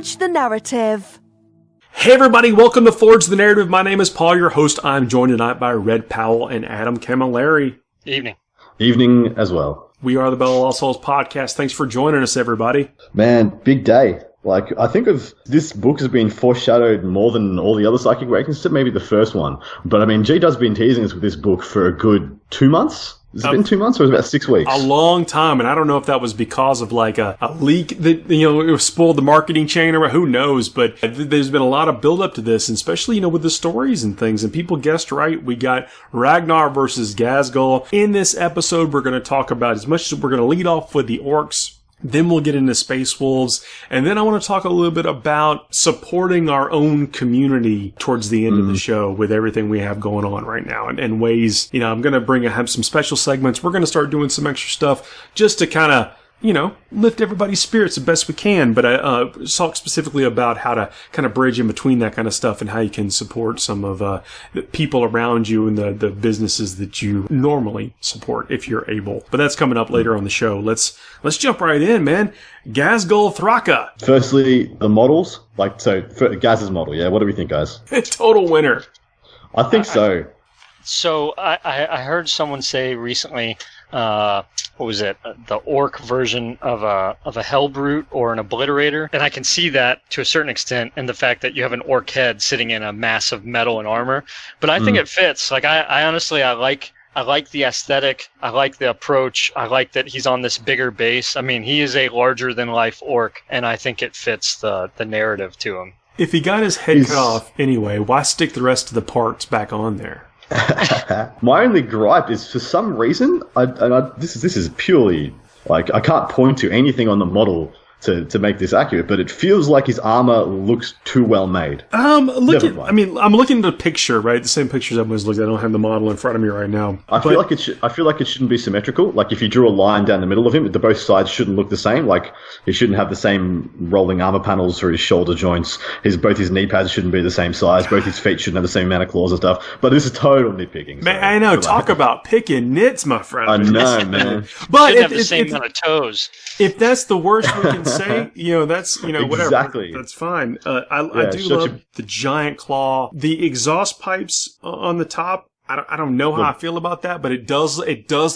Forge the Narrative. Hey everybody, welcome to Forge the Narrative. My name is Paul, your host. I'm joined tonight by Red Powell and Adam Camilleri. Evening. Evening as well. We are the Bell of All Souls podcast. Thanks for joining us, everybody. Man, big day. Like, I think of this book has been foreshadowed more than all the other Psychic Awakenings, except maybe the first one. But I mean, G Dub's been teasing us with this book for a good 2 months. Has it been 2 months or was it about 6 weeks? A long time, and I don't know if that was because of like a leak that, it spoiled the marketing chain or who knows, but there's been a lot of build up to this, and especially, with the stories and things, and people guessed right. We got Ragnar versus Ghazghkull. In this episode, we're going to talk about, as much as we're going to lead off with the orcs, then we'll get into Space Wolves, and then I want to talk a little bit about supporting our own community towards the end of the show with everything we have going on right now, and ways, I'm going to have some special segments. We're going to start doing some extra stuff just to kind of, lift everybody's spirits the best we can, but talk specifically about how to kind of bridge in between that kind of stuff and how you can support some of the people around you and the businesses that you normally support if you're able. But that's coming up later on the show. Let's jump right in, man. Ghazghkull Thraka. Firstly, the models. For Gaz's model, yeah? What do we think, guys? Total winner. I think so. So I heard someone say recently, what was it? The orc version of a Hellbrute or an Obliterator, and I can see that to a certain extent in the fact that you have an orc head sitting in a mass of metal and armor. But I think it fits. Like I honestly like the aesthetic. I like the approach. I like that he's on this bigger base. I mean, he is a larger than life orc, and I think it fits the narrative to him. If he got his head cut off anyway, why stick the rest of the parts back on there? My only gripe is, for some reason, this is purely, like, I can't point to anything on the model to make this accurate, but it feels like his armor looks too well made. I'm looking at the picture, right? The same pictures everyone's looked at. I don't have the model in front of me right now. I feel like it shouldn't be symmetrical. Like, if you drew a line down the middle of him, the both sides shouldn't look the same. Like, he shouldn't have the same rolling armor panels through his shoulder joints. Both his knee pads shouldn't be the same size. Both his feet shouldn't have the same amount of claws and stuff. But this is total nitpicking. Man, I know. Talk about picking nits, my friend. I know, man. But have the same amount of toes. If that's the worst we can say, that's, whatever. Exactly. That's fine. I do love the giant claw. The exhaust pipes on the top, I don't know how I feel about that, but it does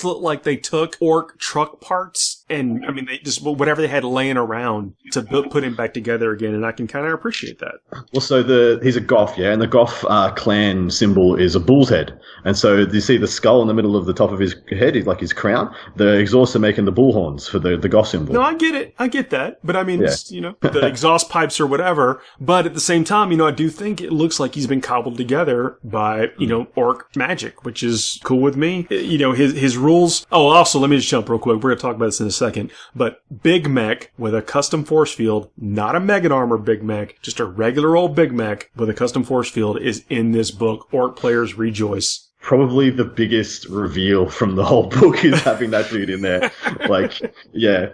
look like they took orc truck parts and, they just, whatever they had laying around to put him back together again, and I can kind of appreciate that. Well, so he's a Goth, yeah, and the Goth clan symbol is a bull's head. And so you see the skull in the middle of the top of his head, like his crown. The exhausts are making the bull horns for the Goth symbol. No, I get it. I get that. But it's, the exhaust pipes or whatever. But at the same time, I do think it looks like he's been cobbled together by, orc magic, which is cool with me. His rules. Oh, also, let me just jump real quick. We're going to talk about this in a second. But Big Mech with a custom force field, not a Mega Armor Big Mech, just a regular old Big Mech with a custom force field is in this book. Orc players rejoice. Probably the biggest reveal from the whole book is having that dude in there.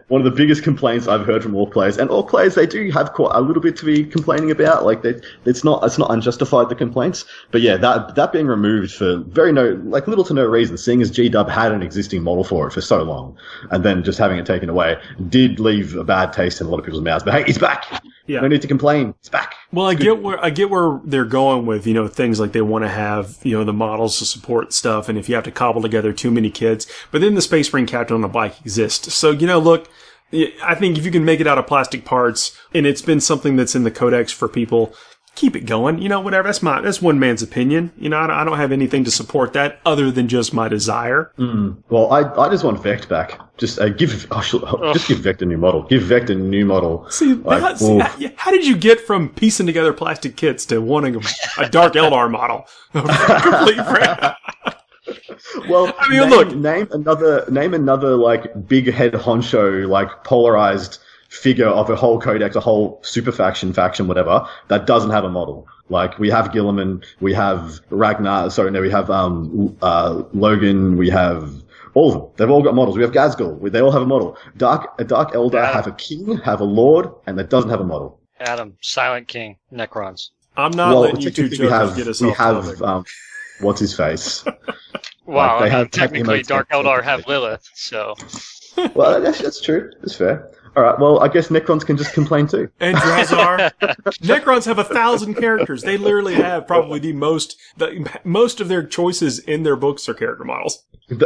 One of the biggest complaints I've heard from all players, and all players, they do have quite a little bit to be complaining about. Like, it's not unjustified, the complaints. But yeah, that being removed for little to no reason, seeing as G-Dub had an existing model for it for so long, and then just having it taken away did leave a bad taste in a lot of people's mouths. But hey, he's back. Yeah. No need to complain. It's back. Well, I get where they're going with, things like they want to have, the models to support stuff, and if you have to cobble together too many kids. But then the Space Marine Captain on a bike exists. So, look, I think if you can make it out of plastic parts, and it's been something that's in the codex for people, keep it going. Whatever. That's one man's opinion. I don't have anything to support that other than just my desire. Well, I just want Vect back. Just give Vect a new model. Give Vect a new model. How did you get from piecing together plastic kits to wanting a Dark Eldar model? Complete Well, look. Name another like big head honcho, like polarized figure of a whole codex, a whole super faction, whatever, that doesn't have a model. Like, we have Gilliman, we have Ragnar, we have Logan, we have all of them. They've all got models. We have Ghazghkull, they all have a model. Dark Eldar have a king, have a lord, and that doesn't have a model. Adam, Silent King, Necrons. I'm not letting you two jokers get us off topic. What's his face? Wow, technically Dark Eldar have Lilith, so... Well, that's true. That's fair. All right, well, I guess Necrons can just complain too. And Drazar. Necrons have 1,000 characters. They literally have probably the most of their choices in their books are character models.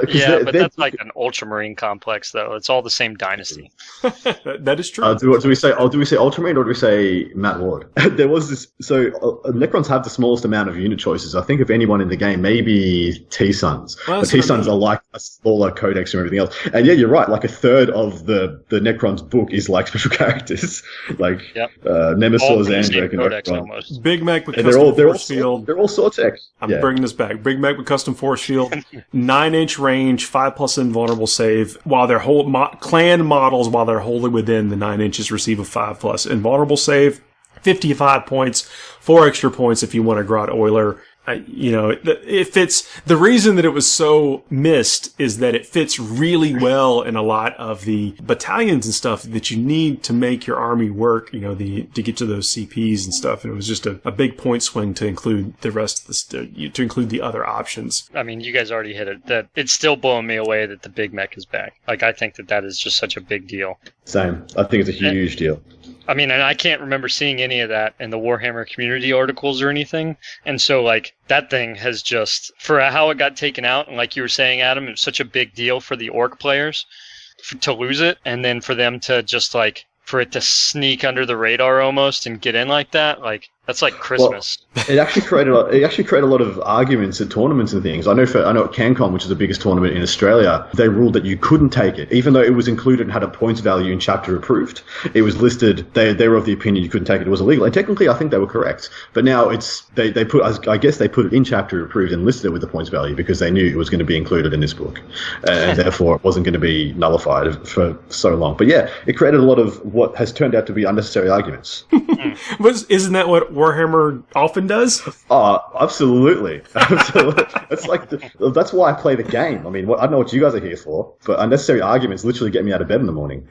Yeah, but that's like an Ultramarine complex, though. It's all the same dynasty. That is true. Do we say Ultramarine or do we say Matt Ward? There was this. So Necrons have the smallest amount of unit choices. I think of anyone in the game, maybe T-Suns. But T-Suns are like a smaller codex and everything else. And yeah, you're right. Like a third of the Necrons book is like special characters, like Nemesis, Andrek, and almost. Big Mac with custom force field. They're all Sortek. I'm bringing this back. Big Mac with custom force field, 9-inch range, 5+ invulnerable save. While their whole clan models, while they're wholly within the 9 inches, receive a 5+ invulnerable save. 55 points, 4 extra points if you want to Grot Oiler. It fits. The reason that it was so missed is that it fits really well in a lot of the battalions and stuff that you need to make your army work, to get to those CPs and stuff. And it was just a big point swing to include the rest of to include the other options. I mean, you guys already hit it. That it's still blowing me away that the Big Mech is back. Like, I think that is just such a big deal. Same. I think it's a huge deal. I mean, and I can't remember seeing any of that in the Warhammer community articles or anything. And so, like, that thing has just, for how it got taken out, and like you were saying, Adam, it was such a big deal for the Orc players to lose it, and then for them to just, like, for it to sneak under the radar almost and get in like that, like, that's like Christmas. Well, it actually created a lot of arguments at tournaments and things. I know at CanCon, which is the biggest tournament in Australia, they ruled that you couldn't take it, even though it was included and had a points value in chapter approved. It was listed. They were of the opinion you couldn't take it. It was illegal, and technically, I think they were correct. But now they put it in chapter approved and listed it with the points value because they knew it was going to be included in this book, and therefore it wasn't going to be nullified for so long. But yeah, it created a lot of what has turned out to be unnecessary arguments. Isn't that what Warhammer often does? Oh, absolutely. That's why I play the game. I mean, I don't know what you guys are here for, but unnecessary arguments literally get me out of bed in the morning.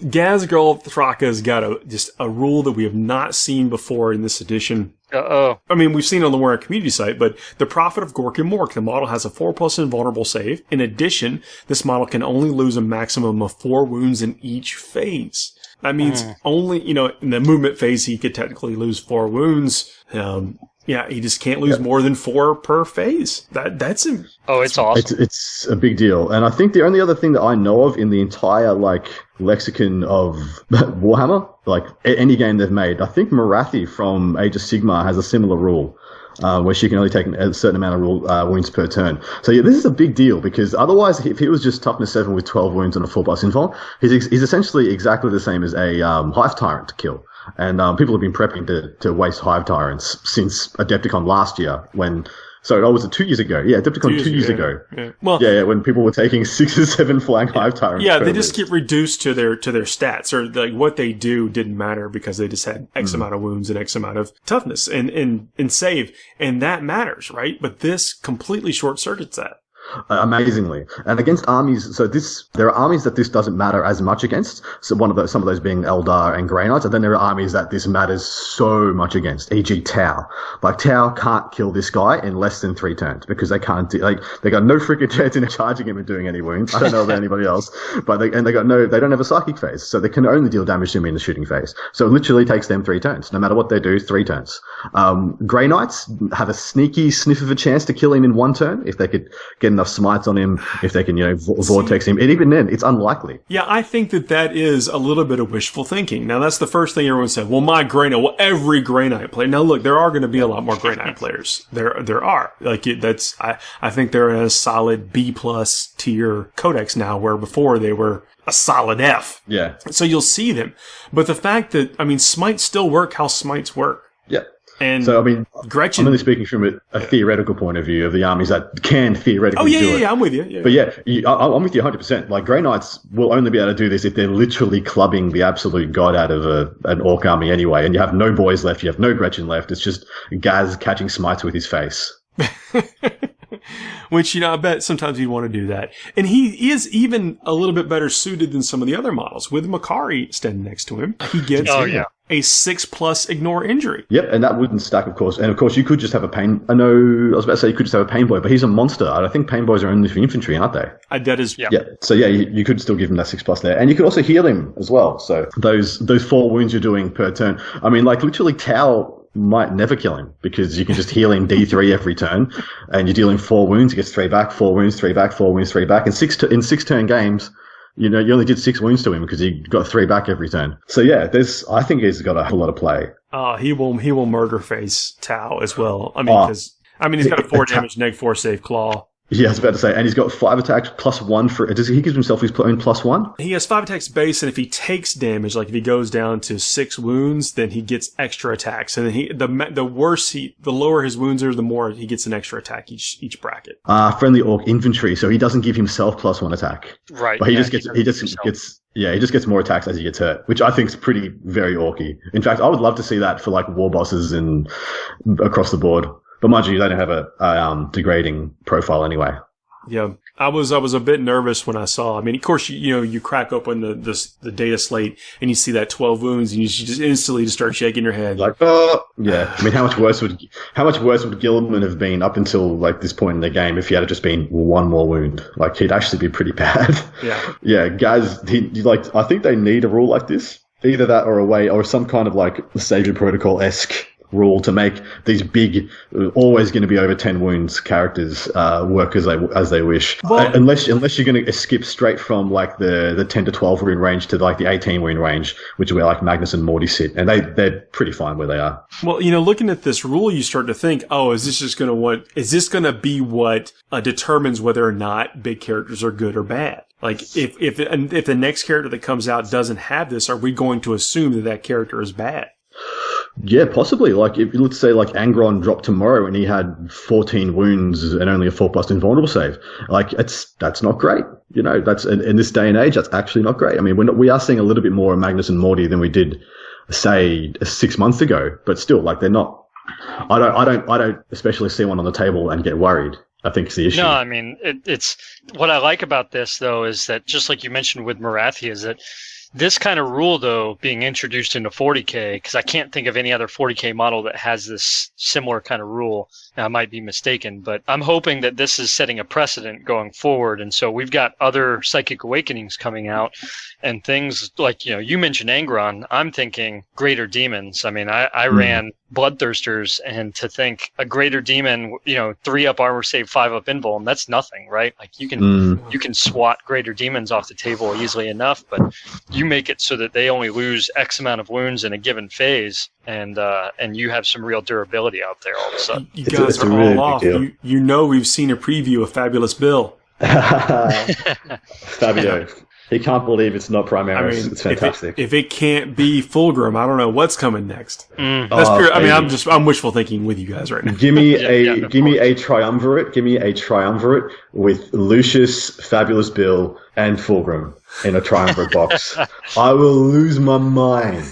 Ghazghkull Thraka's got just a rule that we have not seen before in this edition. Uh-oh. I mean, we've seen it on the Warhammer community site, but the Prophet of Gork and Mork, the model has a 4+ invulnerable save. In addition, this model can only lose a maximum of 4 wounds in each phase. That means only, in the movement phase, he could technically lose 4 wounds. He just can't lose more than 4 per phase. That's him. Oh, it's awesome. It's a big deal. And I think the only other thing that I know of in the entire, lexicon of Warhammer, any game they've made, I think Marathi from Age of Sigmar has a similar rule. Where she can only take a certain amount of wounds per turn. So yeah, this is a big deal because otherwise, if he was just toughness 7 with 12 wounds and a 4+ invul, he's essentially exactly the same as a Hive Tyrant to kill. And people have been prepping to waste Hive Tyrants since Adepticon last year was it 2 years ago? Yeah, Adepticon 2 years ago. Yeah. Well, when people were taking 6 or 7 flying Hive Tyrants. Yeah, they just get reduced to their stats, or what they do didn't matter because they just had X amount of wounds and X amount of toughness and save, and that matters, right? But this completely short circuits that. Amazingly, and against armies. So there are armies that this doesn't matter as much against. So some of those being Eldar and Grey Knights, and then there are armies that this matters so much against. E.g., Tau. Tau can't kill this guy in less than 3 turns because they can't they got no freaking chance in charging him and doing any wounds. I don't know about anybody else, but they don't have a psychic phase, so they can only deal damage to him in the shooting phase. So it literally takes them 3 turns, no matter what they do. 3 turns. Grey Knights have a sneaky sniff of a chance to kill him in 1 turn if they could get enough smites on him, if they can, vortex him. And even then, it's unlikely. Yeah, I think that is a little bit of wishful thinking. Now, that's the first thing everyone said. Well, my Grey Knight, every Grey Knight player. Now, look, there are going to be a lot more Grey Knight players. There are. I think they're in a solid B+ tier codex now, where before they were a solid F. Yeah. So you'll see them. But the fact that, smites still work how smites work. Yeah. And so, Gretchen. I'm only speaking from a theoretical point of view of the armies that can theoretically do it. Yeah, I'm with you. Yeah. But I'm with you 100%. Grey Knights will only be able to do this if they're literally clubbing the absolute god out of an Orc army anyway, and you have no boys left, you have no Gretchen left, it's just Gaz catching smites with his face. Which, I bet sometimes he'd want to do that. And he is even a little bit better suited than some of the other models. With Makari standing next to him, he gets a 6+ ignore injury. Yep, and that wouldn't stack, of course. And of course, you could just have a pain. I was about to say you could just have a pain boy, but he's a monster. I think pain boys are only for infantry, aren't they? That is, yeah. So you could still give him that 6+ there, and you could also heal him as well. So those 4 wounds you're doing per turn. I mean, like literally, Tau might never kill him because you can just heal him D3 every turn, and you're dealing 4 wounds. He gets 3 back, 4 wounds, 3 back, 4 wounds, 3 back, and in 6 turn games. You only did 6 wounds to him because he got 3 back every turn. So yeah, I think he's got a whole lot of play. He will murder face Tau as well. I mean, he's got a 4 damage, -4 save claw. Yeah, I was about to say, and he's got 5 attacks +1 for. Does he give himself his own +1? He has 5 attacks base, and if he takes damage, like if he goes down to 6 wounds, then he gets extra attacks. And then the lower his wounds are, the more he gets an extra attack each bracket. Friendly orc infantry, so he doesn't give himself +1 attack. Right. But he just gets more attacks as he gets hurt, which I think is very orky. In fact, I would love to see that for like war bosses and across the board. But mind you, they don't have a degrading profile anyway. Yeah, I was a bit nervous when I saw. I mean, of course, you crack open the data slate and you see that 12 wounds, and you just instantly just start shaking your head. Like, oh, yeah. I mean, how much worse would Gilman have been up until like this point in the game if he had just been 1 more wound? Like, he'd actually be pretty bad. Yeah, yeah, guys. I think they need a rule like this, either that or a way or some kind of like Savior Protocol-esque rule to make these big, always going to be over 10 wounds characters work as they wish. Well, unless you're going to skip straight from like the 10 to 12 wound range to like the 18 wound range, which is where like Magnus and Morty sit, and they're pretty fine where they are. Well, looking at this rule, you start to think, oh, is this going to be what determines whether or not big characters are good or bad? Like, if the next character that comes out doesn't have this, are we going to assume that character is bad? Yeah, possibly. Like, if let's say like Angron dropped tomorrow and he had 14 wounds and only a 4+ invulnerable save, like that's not great. That's in this day and age, that's actually not great. I mean, we are seeing a little bit more of Magnus and Morty than we did, say, 6 months ago, but still, like, they're not. I don't especially see one on the table and get worried. I think it's the issue. No, I mean, it's what I like about this though is that just like you mentioned with Marathi, is that this kind of rule, though, being introduced into 40k, because I can't think of any other 40k model that has this similar kind of rule. Now, I might be mistaken, but I'm hoping that this is setting a precedent going forward. And so we've got other Psychic Awakenings coming out, and things like, you mentioned Angron. I'm thinking Greater Demons. I mean, I ran Bloodthirsters, and to think a Greater Demon, 3-up armor save, 5-up invuln, that's nothing, right? Like, you can swat Greater Demons off the table easily enough, but you make it so that they only lose X amount of wounds in a given phase, and you have some real durability out there all of a sudden. You guys are all off. We've seen a preview of Fabulous Bill. Fabio. He can't believe it's not Primaris. It's fantastic. If it can't be Fulgrim, I don't know what's coming next. That's pure. I mean, I'm wishful thinking with you guys right now. Give me a triumvirate. Give me a triumvirate with Lucius, Fabulous Bill, and Fulgrim in a triumvirate box. I will lose my mind.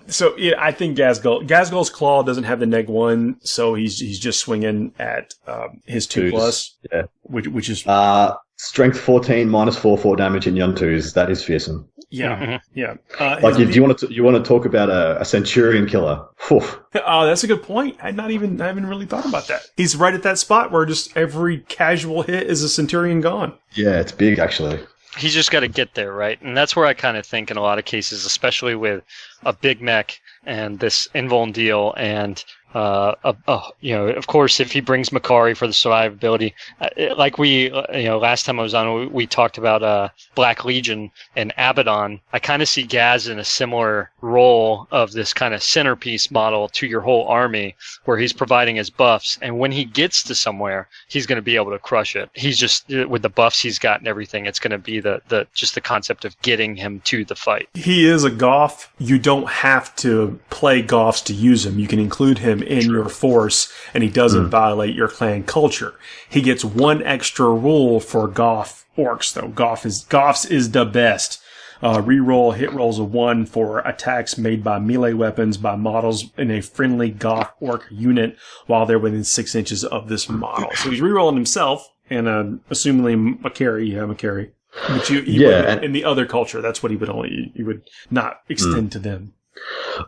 So yeah, I think Ghazghkull's Claw doesn't have the -1, so he's just swinging at his 2+. Yeah, which is strength 14 -4 damage in Yuntus. That is fearsome. Yeah, yeah. Do you want to talk about a Centurion killer? Oh, that's a good point. I haven't really thought about that. He's right at that spot where just every casual hit is a Centurion gone. Yeah, it's big actually. He's just got to get there, right? And that's where I kind of think in a lot of cases, especially with a big mech and this invuln deal, and of course, if he brings Makari for the survivability, like last time I was on, we talked about Black Legion and Abaddon. I kind of see Gaz in a similar role of this kind of centerpiece model to your whole army, where he's providing his buffs, and when he gets to somewhere, he's going to be able to crush it. He's just, with the buffs he's got and everything, it's going to be the concept of getting him to the fight. He is a Goth. You don't have to play Goths to use him. You can include him in your force, and he doesn't violate your clan culture. He gets one extra rule for Goth orcs, though. Goths is the best. Reroll hit rolls of 1 for attacks made by melee weapons by models in a friendly Goth orc unit while they're within 6 inches of this model. So he's rerolling himself, and assumingly Macari, Macari. But in the other culture, that's what he would not extend to them.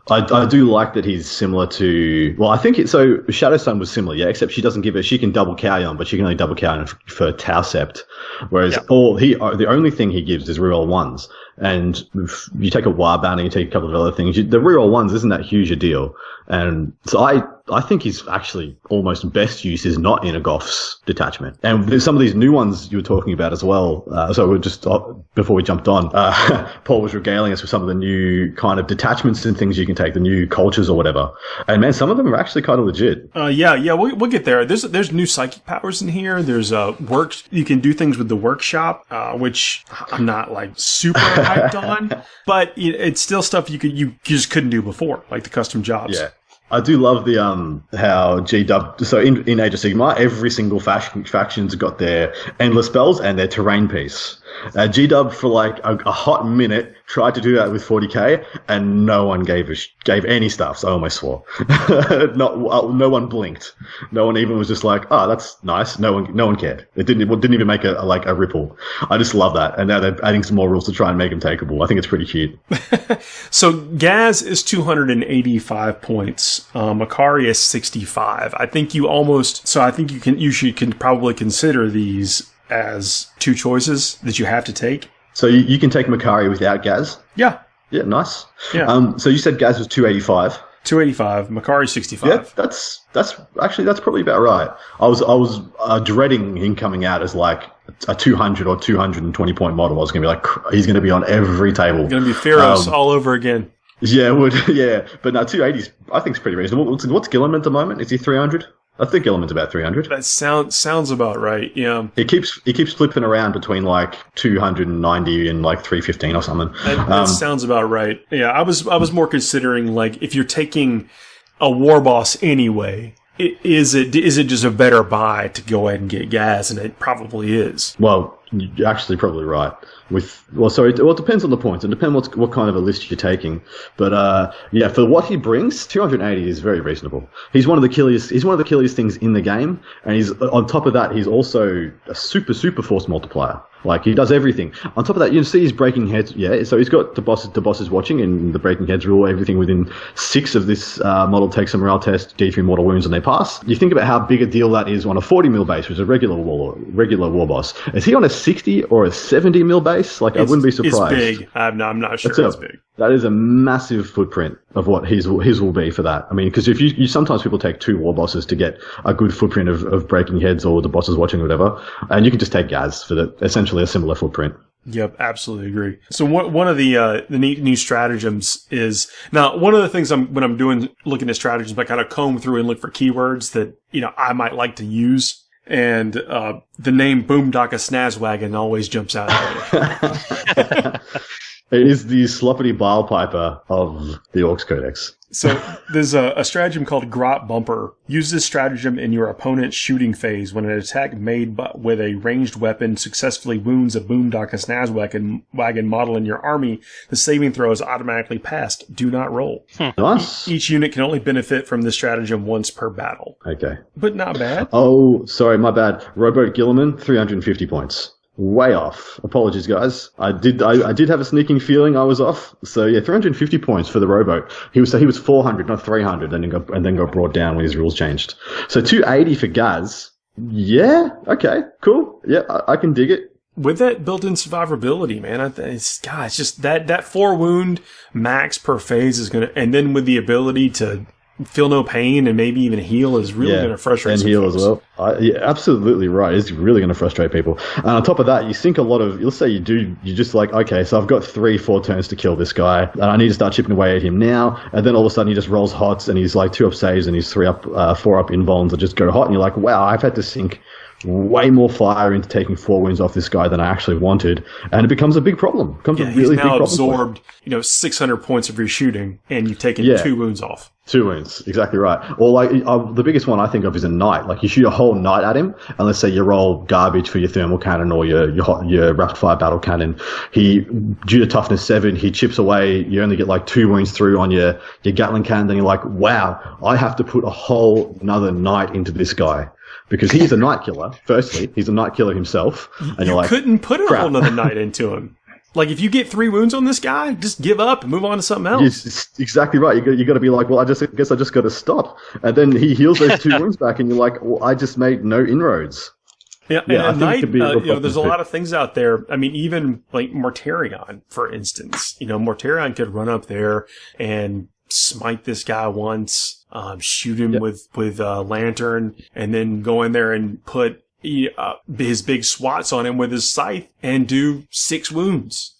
I do like that he's similar to. Well, I think so. Shadow Sun was similar, yeah. Except she doesn't give it. She can double Kauyon, but she can only double Kauyon for Tau Sept. Whereas the only thing he gives is reroll 1s. And if you take a War Banner, you take a couple of other things. The reroll 1s isn't that huge a deal. And so I think he's actually almost best use is not in a Goth's detachment. And there's some of these new ones you were talking about as well. So we're just, before we jumped on, Paul was regaling us with some of the new kind of detachments and things you can take, the new cultures or whatever. And man, some of them are actually kind of legit. We'll get there. There's new psychic powers in here. There's you can do things with the workshop, which I'm not like super hyped on, but it's still stuff you just couldn't do before, like the custom jobs. Yeah. I do love the how GW. So in Age of Sigmar, every single faction's got their endless spells and their terrain piece. GW for like a hot minute tried to do that with 40k, and no one gave any stuff. So I almost swore. No one blinked. No one even was just like, "Oh, that's nice." No one cared. It didn't even make a ripple. I just love that. And now they're adding some more rules to try and make them takeable. I think it's pretty cute. So Gaz is 285 points. Macari is 65. I think you should probably consider these as two choices that you have to take. So you can take Macari without Gaz? Yeah. Yeah, nice. Yeah. So you said Gaz was 285. 285. Macari 65. Yeah, that's probably about right. I was dreading him coming out as like a 200 or 220 point model. I was going to be like, he's going to be on every table. He's going to be Pharaohs all over again. Yeah, it would. Yeah, but no, 280 I think is pretty reasonable. What's Gilliman at the moment? Is he 300? I think Gilliman's about 300. That sounds about right. Yeah. He keeps flipping around between like 290 and like 315 or something. That sounds about right. Yeah, I was more considering like if you're taking a war boss anyway, is it just a better buy to go ahead and get Gaz? And it probably is. Well, you're actually probably right. It depends on the points. It depends what kind of a list you're taking. But for what he brings, 280 is very reasonable. He's one of the killiest things in the game, and he's on top of that, he's also a super force multiplier. Like, he does everything. On top of that, you see his breaking heads. Yeah, so he's got the bosses watching, and the breaking heads rule. Everything within 6 of this model takes a morale test, D3 mortal wounds, and they pass. You think about how big a deal that is on a 40 mil base, which is a regular war boss. Is he on a 60 or a 70 mil base? Like, I wouldn't be surprised. It's big. I'm not sure it's big. That is a massive footprint of what his will be for that. I mean, because if you sometimes people take 2 war bosses to get a good footprint of breaking heads or the bosses watching or whatever, and you can just take Gaz for essentially a similar footprint. Yep, absolutely agree. So one of the neat new stratagems is now one of the things when I'm looking at stratagems, I kind of comb through and look for keywords that I might like to use. And the name Boondocka Snazwagon always jumps out at me. It is the sloppity bile piper of the Orcs Codex. So there's a stratagem called Grot Bumper. Use this stratagem in your opponent's shooting phase. When an attack made with a ranged weapon successfully wounds a Boondocka Snazwagon model in your army, the saving throw is automatically passed. Do not roll. Nice. Each unit can only benefit from this stratagem once per battle. Okay. But not bad. Oh, sorry, my bad. Rowboat Gilliman, 350 points. Way off. Apologies, guys. I did have a sneaking feeling I was off. So yeah, 350 points for the rowboat. He was 400, not 300, and then got brought down when his rules changed. So 280 for Gaz. Yeah. Okay. Cool. Yeah, I can dig it. With that built-in survivability, man, it's just that 4 wound max per phase is gonna, and then with the ability to feel no pain and maybe even heal is really going to frustrate some heal folks. As well. Yeah, absolutely right. It's really going to frustrate people. And on top of that, you sink a lot of. Let's say you're just like, okay, so I've got 3-4 turns to kill this guy, and I need to start chipping away at him now. And then all of a sudden, he just rolls hots, and he's like 2 up saves, and he's 4 up invulns that just go hot, and you're like, wow, I've had to sink way more fire into taking 4 wounds off this guy than I actually wanted, and it becomes a big problem. It becomes a really big problem. He's now absorbed, 600 points of your shooting, and you've taken 2 wounds off. 2 wounds, exactly right. Or like the biggest one I think of is a knight. Like you shoot a whole knight at him, and let's say you roll garbage for your thermal cannon or your rapid fire battle cannon. Due to toughness 7, he chips away. You only get like 2 wounds through on your Gatling cannon. Then you're like, wow, I have to put a whole another knight into this guy. Because he's a night killer. Firstly, he's a night killer himself. And you're like, couldn't put a whole nother knight into him. Like, if you get 3 wounds on this guy, just give up and move on to something else. Yes, exactly right. You got to be like, well, I guess I just got to stop. And then he heals those 2 wounds back, and you're like, well, I just made no inroads. Yeah, and at night, there's a lot of things out there. I mean, even like Mortarion, for instance. Mortarion could run up there and smite this guy once, shoot him with lantern, and then go in there and put his big swats on him with his scythe and do 6 wounds.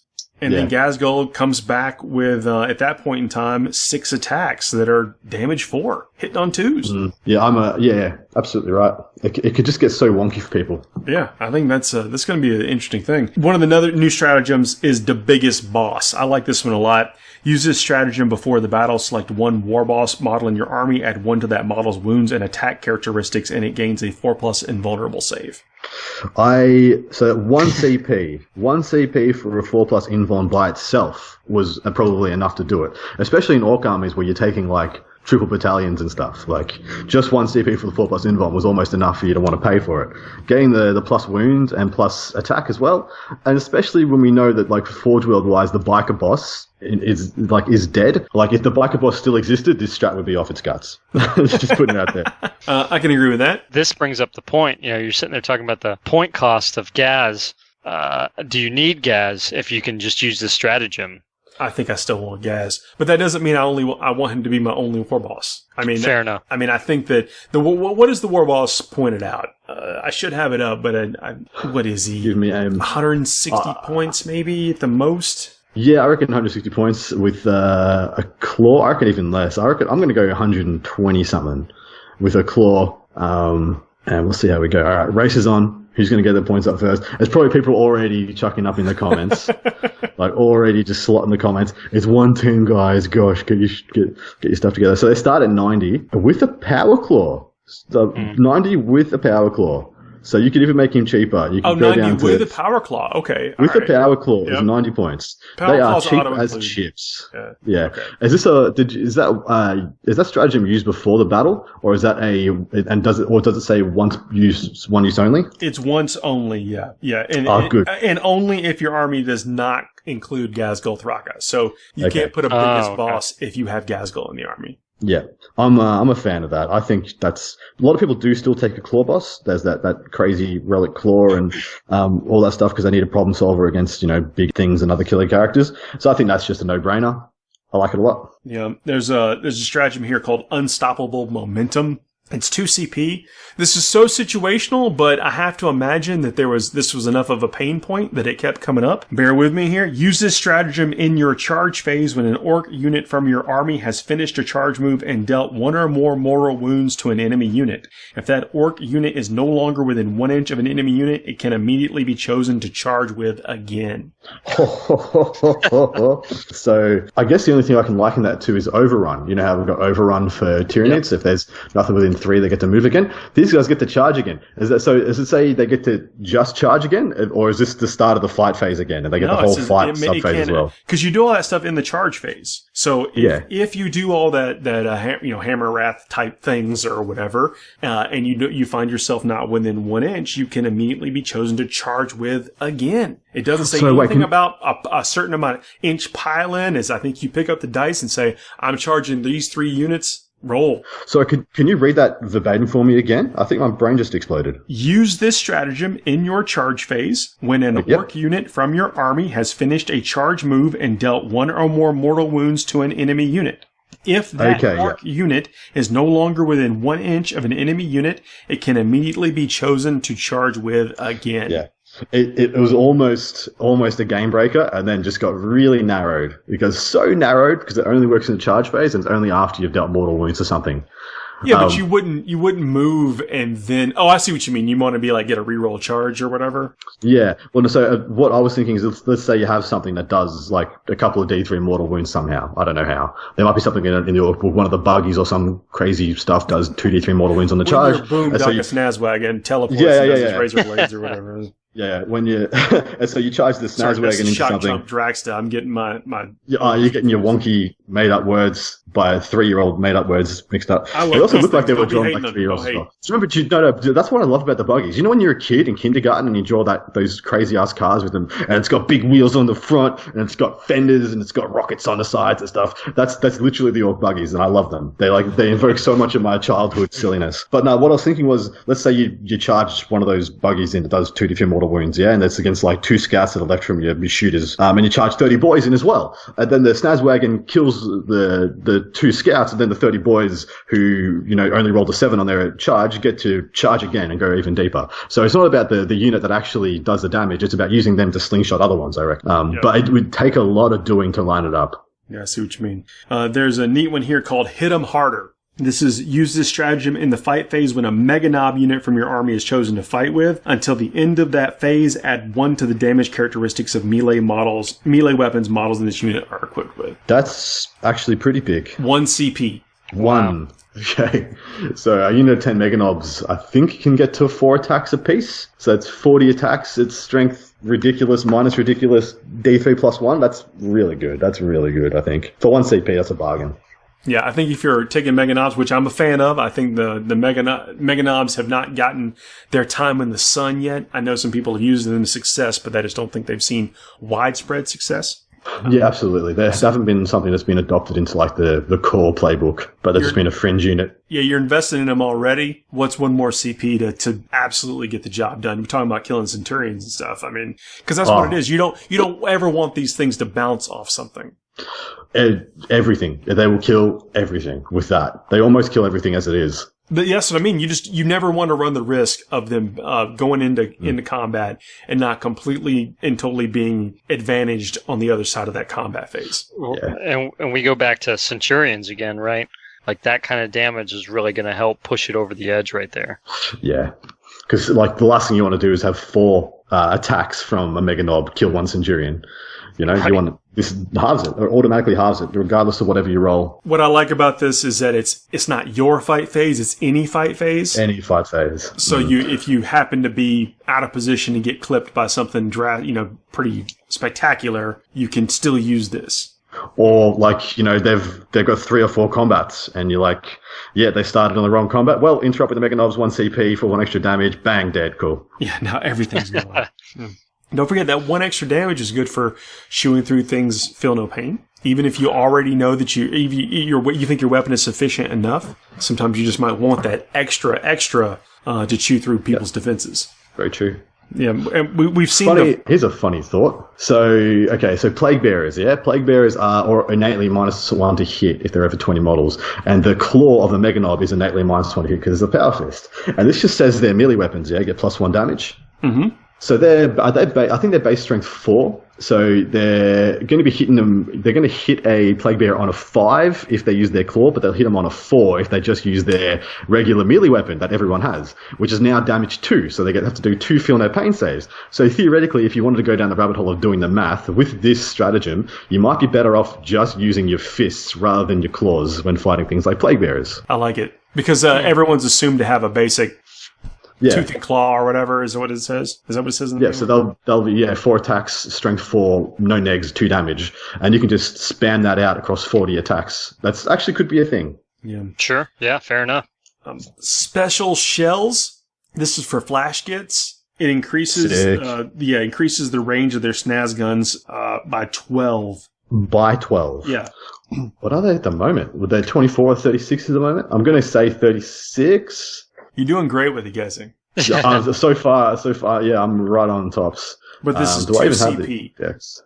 And then Ghazghkull comes back with, at that point in time, 6 attacks that are damage 4, hitting on 2s. Yeah, absolutely right. It could just get so wonky for people. Yeah, I think that's going to be an interesting thing. One of the other new stratagems is the biggest boss. I like this one a lot. Use this stratagem before the battle. Select 1 war boss model in your army. Add 1 to that model's wounds and attack characteristics, and it gains a 4+ invulnerable save. So 1 CP for a 4+ invuln by itself was probably enough to do it. Especially in orc armies where you're taking like triple battalions and stuff. Like, just 1 CP for the 4+ invuln was almost enough for you to want to pay for it. Getting the plus wounds and plus attack as well. And especially when we know that, like, Forge World wise, the biker boss is dead. Like, if the biker boss still existed, this strat would be off its guts. Just putting it out there. I can agree with that. This brings up the point. You're sitting there talking about the point cost of Gaz. Do you need Gaz if you can just use the stratagem? I think I still want Gaz, but that doesn't mean I want him to be my only war boss. I mean, fair enough. I mean, I think that what is the war boss pointed out? I should have it up, but what is he? Give me 160 points, maybe at the most. Yeah, I reckon 160 points with a claw. I reckon even less. I reckon I'm going to go 120 something with a claw, and we'll see how we go. All right, race is on. Who's going to get the points up first? There's probably people already chucking up in the comments, like already just slotting the comments. It's 110, guys. Gosh, get your stuff together. So they start at 90 with a power claw. 90 with a power claw. So you could even make him cheaper. You can go 90 down to with a power claw. Okay. With the power claw is 90 points. They are cheap as chips. Yeah. Okay. Is that stratagem used before the battle, or is that does it say one use only? It's once only. Yeah. Yeah. Good. And only if your army does not include Ghazghkull Thraka. So you can't put a biggest boss if you have Ghazghkull in the army. Yeah, I'm a fan of that. I think that's a lot of people do still take a claw boss. There's that crazy relic claw and all that stuff because they need a problem solver against big things and other killer characters. So I think that's just a no-brainer. I like it a lot. Yeah, there's a stratagem here called Unstoppable Momentum. It's 2 CP. This is so situational, but I have to imagine that this was enough of a pain point that it kept coming up. Bear with me here. Use this stratagem in your charge phase when an orc unit from your army has finished a charge move and dealt 1 or more mortal wounds to an enemy unit. If that orc unit is no longer within 1 inch of an enemy unit, it can immediately be chosen to charge with again. So I guess the only thing I can liken that to is overrun. You know how we've got overrun for Tyranids? Yep. If there's nothing within 3, they get to move again. These guys get to charge again. Does it say they get to just charge again, or is this the start of the fight phase again, and they get the whole fight sub phase as well? Because you do all that stuff in the charge phase. So if you do all that hammer wrath type things or whatever, and you find yourself not within 1 inch, you can immediately be chosen to charge with again. It doesn't say anything about a certain amount of inch pile-in. I think you pick up the dice and say, I'm charging these 3 units. Roll. So can you read that verbatim for me again? I think my brain just exploded. Use this stratagem in your charge phase when an orc unit from your army has finished a charge move and dealt 1 or more mortal wounds to an enemy unit. If that orc unit is no longer within 1 inch of an enemy unit, it can immediately be chosen to charge with again. Yeah. It was almost a game breaker, and then just got really narrowed. It goes so narrowed because it only works in the charge phase, and it's only after you've dealt mortal wounds or something. Yeah, but you wouldn't move and then. Oh, I see what you mean. You want to be like get a reroll charge or whatever. Yeah. Well, no, so what I was thinking is, let's say you have something that does like a couple of D3 mortal wounds somehow. I don't know how. There might be something in the orc book. One of the buggies or some crazy stuff does 2D3 mortal wounds on the charge. Boom, like a Snazwagon, teleports, razor blades or whatever. Yeah, when you and so you charge the Snazwagon into something. Trump Dragster. I'm getting my. You're getting your wonky made up words by 3-year-old made up words mixed up. They also look like they were drawn by 3-year-olds as well. Remember, that's what I love about the buggies. You know when you're a kid in kindergarten and you draw those crazy ass cars with them, and it's got big wheels on the front, and it's got fenders, and it's got rockets on the sides and stuff. That's literally the orc buggies, and I love them. They invoke so much of my childhood silliness. But no, what I was thinking was, let's say you charge one of those buggies in that does 2d4 mortal wounds, yeah, and that's against like 2 scouts that are left from your shooters, and you charge 30 boys in as well, and then the Snazwagon kills the 2 scouts, and then the 30 boys who only rolled a 7 on their charge get to charge again and go even deeper. So it's not about the unit that actually does the damage; it's about using them to slingshot other ones, I reckon. But it would take a lot of doing to line it up. Yeah, I see what you mean. There's a neat one here called Hit 'em Harder. Use this stratagem in the fight phase when a Mega Nob unit from your army is chosen to fight with. Until the end of that phase, add 1 to the damage characteristics of melee weapons models in this unit are equipped with. That's actually pretty big. 1 CP. 1. Okay. So a unit of 10 Mega Nobs, I think, can get to 4 attacks apiece. So that's 40 attacks. It's strength ridiculous minus ridiculous D3 plus 1. That's really good. I think. For 1 CP, that's a bargain. Yeah, I think if you're taking Mega Nobs, which I'm a fan of, I think the Mega Nobs have not gotten their time in the sun yet. I know some people have used them to success, but I just don't think they've seen widespread success. Yeah, absolutely. They haven't been something that's been adopted into like the core playbook, but they've just been a fringe unit. Yeah, you're invested in them already. What's 1 more CP to absolutely get the job done? We're talking about killing Centurions and stuff. I mean, because that's what it is. You don't ever want these things to bounce off something. Everything. They will kill everything with that. They almost kill everything as it is. But yes, what I mean. You never want to run the risk of them going into combat and not completely and totally being advantaged on the other side of that combat phase. Yeah. And we go back to Centurions again, right? Like that kind of damage is really going to help push it over the edge right there. Yeah, because like the last thing you want to do is have 4 attacks from a Mega Nob kill 1 Centurion. You want this halves it or automatically halves it, regardless of whatever you roll. What I like about this is that it's not your fight phase; it's any fight phase. Any fight phase. So if you happen to be out of position to get clipped by something pretty spectacular, you can still use this. Or they've got 3 or 4 combats, and you're like, yeah, they started on the wrong combat. Well, interrupt with the Mega Nobs, 1 CP for 1 extra damage. Bang, dead. Cool. Yeah, now everything's going. Don't forget that 1 extra damage is good for shooing through things, feel no pain. Even if you already know that you think your weapon is sufficient enough, sometimes you just might want that extra to chew through people's defenses. Very true. Yeah, and we've seen. Here's a funny thought. So Plague Bearers, yeah? Plague Bearers are innately -1 to hit if they're over 20 models. And the Claw of the Mega Nob is innately -1 to hit because it's a Power Fist. And this just says they're melee weapons, yeah? Get +1 damage. Mm-hmm. So I think they're base strength 4. So they're going to be hitting them. They're going to hit a Plague Bearer on a 5 if they use their claw, but they'll hit them on a 4 if they just use their regular melee weapon that everyone has, which is now damage 2. So they have to do 2 feel no pain saves. So theoretically, if you wanted to go down the rabbit hole of doing the math with this stratagem, you might be better off just using your fists rather than your claws when fighting things like Plague Bearers. I like it because everyone's assumed to have a basic. Yeah. Tooth and claw or whatever is what it says. Is that what it says in the so they'll be 4 attacks, strength 4, no negs, 2 damage, and you can just span that out across 40 attacks. That's actually could be a thing. Yeah, sure. Yeah, fair enough. Special shells. This is for flash gets. It increases increases the range of their snaz guns by 12. By 12. Yeah. What are they at the moment? Were they 24 or 36 at the moment? I'm going to say 36. You're doing great with it, guessing. So far, yeah, I'm right on tops. But this is 2 CP. Yes.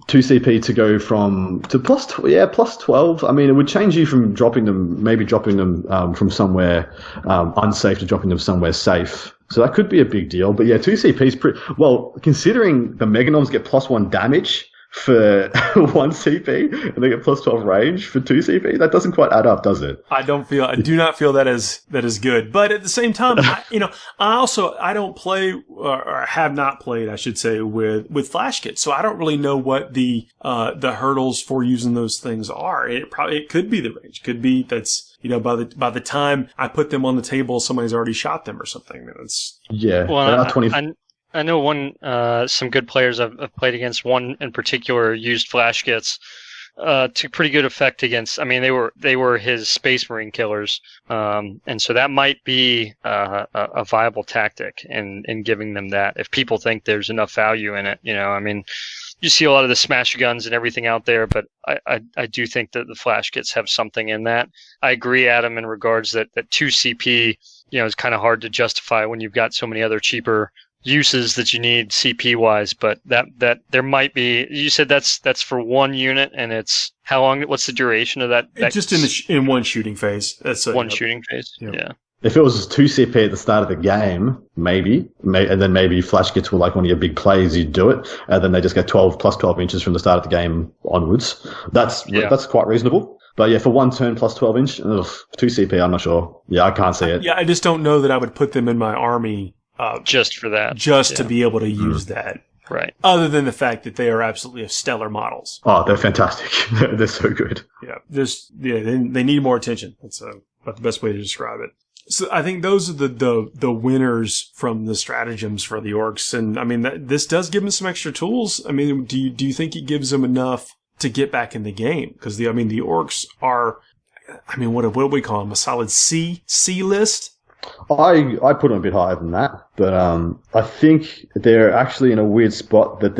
2 CP to go to plus 12. I mean, it would change you from dropping them from somewhere unsafe to dropping them somewhere safe. So that could be a big deal. But yeah, 2 CP is pretty well, considering the Mega Nobs get +1 damage for 1 CP and they get plus 12 range for 2 CP. That doesn't quite add up, does it? I do not feel that is good. But at the same time, I don't play or have not played, I should say, with flash kits. So I don't really know what the hurdles for using those things are. It could be the range. Could be that's, by the time I put them on the table, somebody's already shot them or something. Well, I know some good players I've played against. One in particular used flash kits to pretty good effect against. I mean, they were his Space Marine killers, and so that might be a viable tactic in giving them that. If people think there's enough value in it, I mean, you see a lot of the smash guns and everything out there, but I do think that the flash kits have something in that. I agree, Adam, in regards that 2 CP, is kind of hard to justify when you've got so many other cheaper uses that you need CP wise, but that there might be. You said that's for 1 unit, and it's how long? What's the duration of that? Just in one shooting phase. That's one shooting phase. Yeah. If it was 2 CP at the start of the game, maybe, and then maybe flash kits were like one of your big plays, you'd do it, and then they just get 12 plus 12 inches from the start of the game onwards. That's quite reasonable. But yeah, for 1 turn plus 12 inch, 2 CP, I'm not sure. Yeah, I can't see it. Yeah, I just don't know that I would put them in my army. Just for that. To be able to use that. Right. Other than the fact that they are absolutely stellar models. Oh, they're fantastic. They're so good. Yeah. They need more attention. That's about the best way to describe it. So I think those are the winners from the stratagems for the orcs. And I mean, this does give them some extra tools. I mean, do you think it gives them enough to get back in the game? Because the orcs are, I mean, what do we call them? A solid C list? I put them a bit higher than that, but I think they're actually in a weird spot that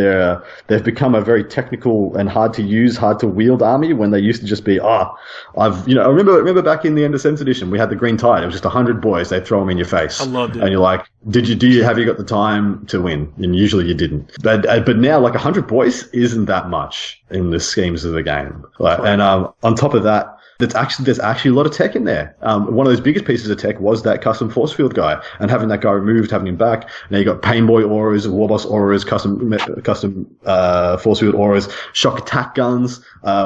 they've become a very technical and hard to use, hard to wield army when they used to just be I remember back in the end of 7th edition we had the Green Tide. It was just 100 boys. They'd throw them in your face. I loved it. And you're like, have you got the time to win? And usually you didn't. But now like 100 boys isn't that much in the schemes of the game. And on top of that, there's actually a lot of tech in there. One of those biggest pieces of tech was that custom force field guy, and having that guy removed, having him back. Now you got Painboy auras, Warboss auras, custom force field auras, shock attack guns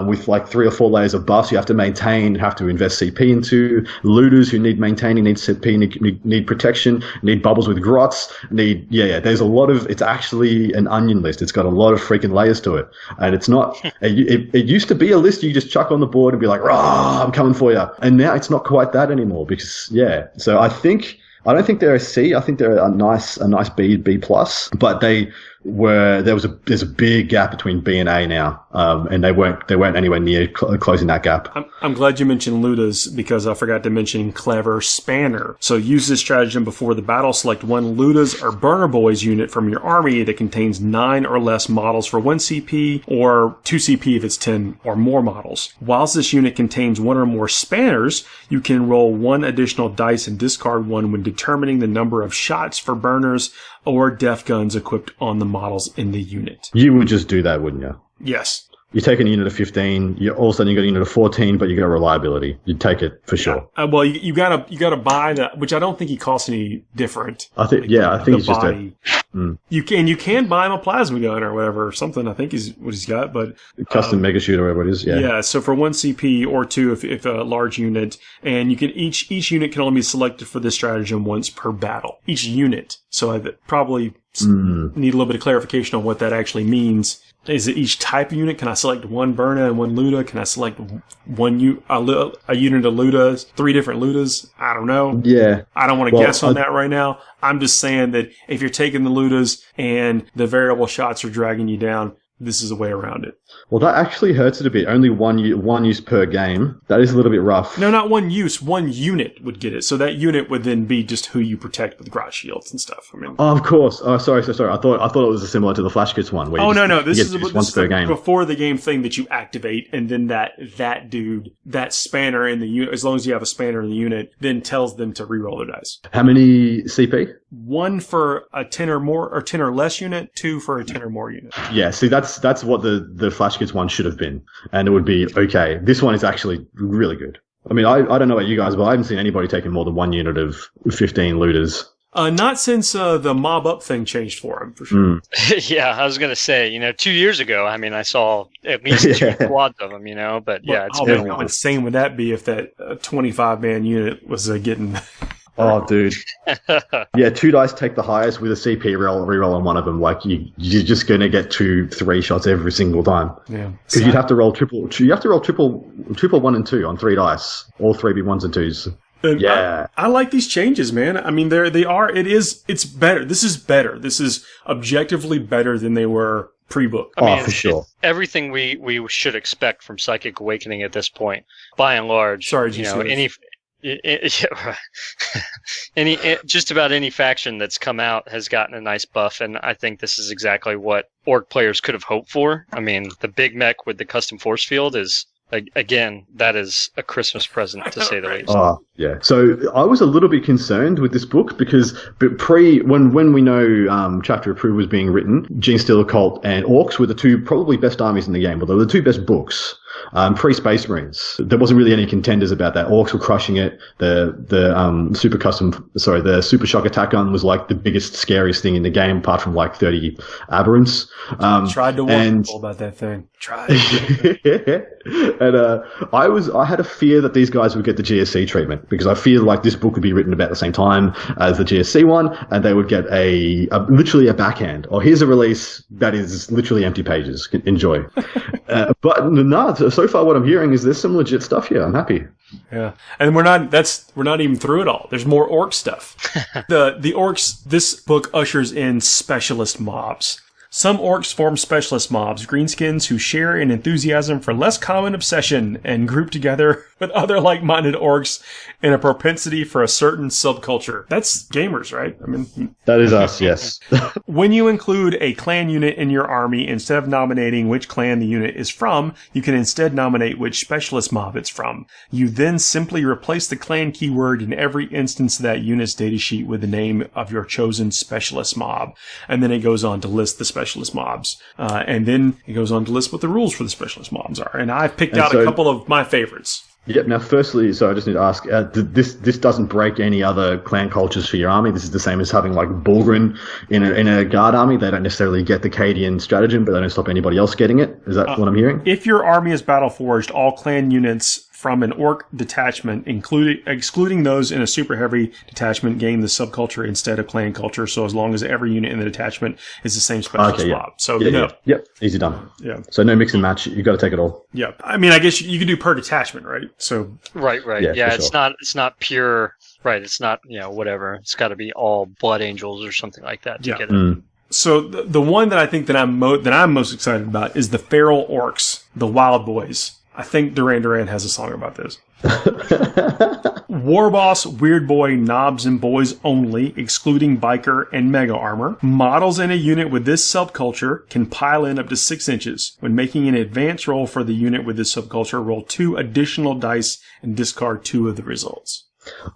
with like 3 or 4 layers of buffs you have to maintain, have to invest CP into. Looters who need maintaining, need CP, need protection, need bubbles with grots, there's a lot of. It's actually an onion list. It's got a lot of freaking layers to it, and it's not. It used to be a list you just chuck on the board and be like, rah. I'm coming for you. And now it's not quite that anymore because, So I don't think they're a C. I think they're a nice B plus, but there's a big gap between B and A now. And they weren't anywhere near closing that gap. I'm glad you mentioned Ludas because I forgot to mention Clever Spanner. So use this stratagem before the battle. Select 1 Ludas or Burner Boys unit from your army that contains 9 or less models for 1 CP or 2 CP if it's 10 or more models. Whilst this unit contains 1 or more Spanners, you can roll 1 additional dice and discard 1 when determining the number of shots for burners or def guns equipped on the models in the unit. You would just do that, wouldn't you? Yes. You take a unit of 15, all of a sudden you got a unit of 14, but you got reliability. You'd take it for sure. Well, you gotta buy that, which I don't think he costs any different. I think it's just a. You can buy him a plasma gun or whatever, or something. I think is what he's got, but custom mega shooter, whatever it is. Yeah. Yeah. So for 1 CP or 2, if a large unit, and you can each unit can only be selected for this stratagem once per battle. Each unit. So I probably need a little bit of clarification on what that actually means. Is it each type of unit? Can I select 1 Burna and 1 Luda? Can I select a unit of Ludas, 3 different Ludas? I don't know. Yeah. I don't want to guess on that right now. I'm just saying that if you're taking the Ludas and the variable shots are dragging you down, this is a way around it. Well, that actually hurts it a bit. Only one use per game. That is a little bit rough. No, not 1 use. 1 unit would get it. So that unit would then be just who you protect with grot shields and stuff. I mean, of course. Oh, sorry. I thought it was similar to the Flash Kits one. Where no. This is once per game. Before the game thing that you activate, and then that dude, that spanner in the unit, as long as you have a spanner in the unit, then tells them to reroll their dice. How many CP? 1 for a 10 or more, or 10 or less unit. 2 for a 10 or more unit. Yeah. See, that's what the Flash Kits one should have been, and it would be okay. This one is actually really good. I mean, I don't know about you guys, but I haven't seen anybody taking more than 1 unit of 15 looters. Not since the mob up thing changed for him, for sure. Yeah, I was going to say, 2 years ago, I mean, I saw at least 2 squads of them, but yeah, it's been how insane would that be if that 25-man unit was getting... Oh, dude. Yeah, 2 dice take the highest with a CP reroll on one of them. Like, you're just going to get 2-3 shots every single time. Yeah. Because you'd have to roll triple 1 and 2 on 3 dice. All 3 be 1s and 2s. And yeah. I like these changes, man. I mean, it's better. This is better. This is objectively better than they were pre-book. I mean, for sure. Everything we should expect from Psychic Awakening at this point, by and large. Sorry, just about any faction that's come out has gotten a nice buff, and I think this is exactly what Orc players could have hoped for. I mean, the big mech with the custom force field is, again, that is a Christmas present, to say the least. Oh, yeah. So I was a little bit concerned with this book because when we know Chapter of Proof was being written, Gene Stealer Cult and Orcs were the 2 probably best armies in the game, but they were the 2 best books. Pre-Space Marines, there wasn't really any contenders about that. Orcs were crushing it. The Super Shock Attack Gun was like the biggest, scariest thing in the game, apart from like 30 aberrants. Tried to warn people about that thing. Tried. And I had a fear that these guys would get the GSC treatment because I feel like this book would be written about the same time as the GSC one, and they would get literally a backhand. Or here's a release that is literally empty pages. Enjoy. But no, so far what I'm hearing is there's some legit stuff here. I'm happy. Yeah, and we're not even through it all. There's more orc stuff. The orcs. This book ushers in specialist mobs. Some orcs form specialist mobs, greenskins who share an enthusiasm for less common obsession and group together with other like-minded orcs in a propensity for a certain subculture. That's gamers, right? I mean, that is us, yes. When you include a clan unit in your army, instead of nominating which clan the unit is from, you can instead nominate which specialist mob it's from. You then simply replace the clan keyword in every instance of that unit's datasheet with the name of your chosen specialist mob. And then it goes on to list the specialist mobs. And then it goes on to list what the rules for the specialist mobs are. And I've picked out a couple of my favorites. Yeah. Now, firstly, so I just need to ask: this doesn't break any other clan cultures for your army. This is the same as having like Bulgrin in a guard army. They don't necessarily get the Cadian stratagem, but they don't stop anybody else getting it. Is that what I'm hearing? If your army is battle forged, all clan units from an orc detachment, excluding those in a super heavy detachment, gain the subculture instead of clan culture. So as long as every unit in the detachment is the same specialist mob. So Yep, easy done. Yeah. So no mix and match. You got to take it all. Yeah. I mean, I guess you could do per detachment, right? So right. Yeah, it's sure. not pure. Right. It's not whatever. It's got to be all Blood Angels or something like that to get it. So the one that I think that I'm most excited about is the Feral Orcs, the Wild Boys. I think Duran Duran has a song about this. Warboss, Weird Boy, Knobs, and Boys only, excluding Biker and Mega Armor. Models in a unit with this subculture can pile in up to 6 inches. When making an advance roll for the unit with this subculture, roll 2 additional dice and discard 2 of the results.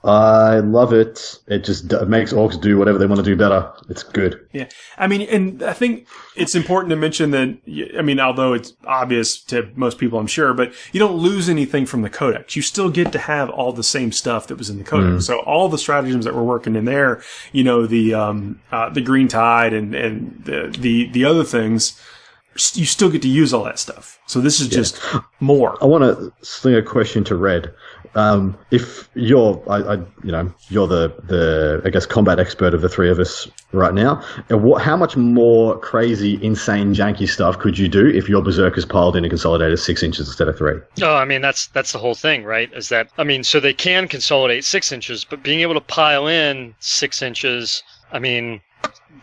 I love it. It just makes orcs do whatever they want to do better. It's good. Yeah. I mean, and I think it's important to mention that, I mean, although it's obvious to most people, I'm sure, but you don't lose anything from the codex. You still get to have all the same stuff that was in the codex. So all the stratagems that we're working in there, the Green Tide and the other things, you still get to use all that stuff. So this is just more. I want to sling a question to Red. If you're, you're the I guess combat expert of the 3 of us right now. How much more crazy, insane, janky stuff could you do if your berserkers piled in and consolidated 6 inches instead of 3? Oh, I mean that's the whole thing, right? Is that so they can consolidate 6 inches, but being able to pile in 6 inches, I mean,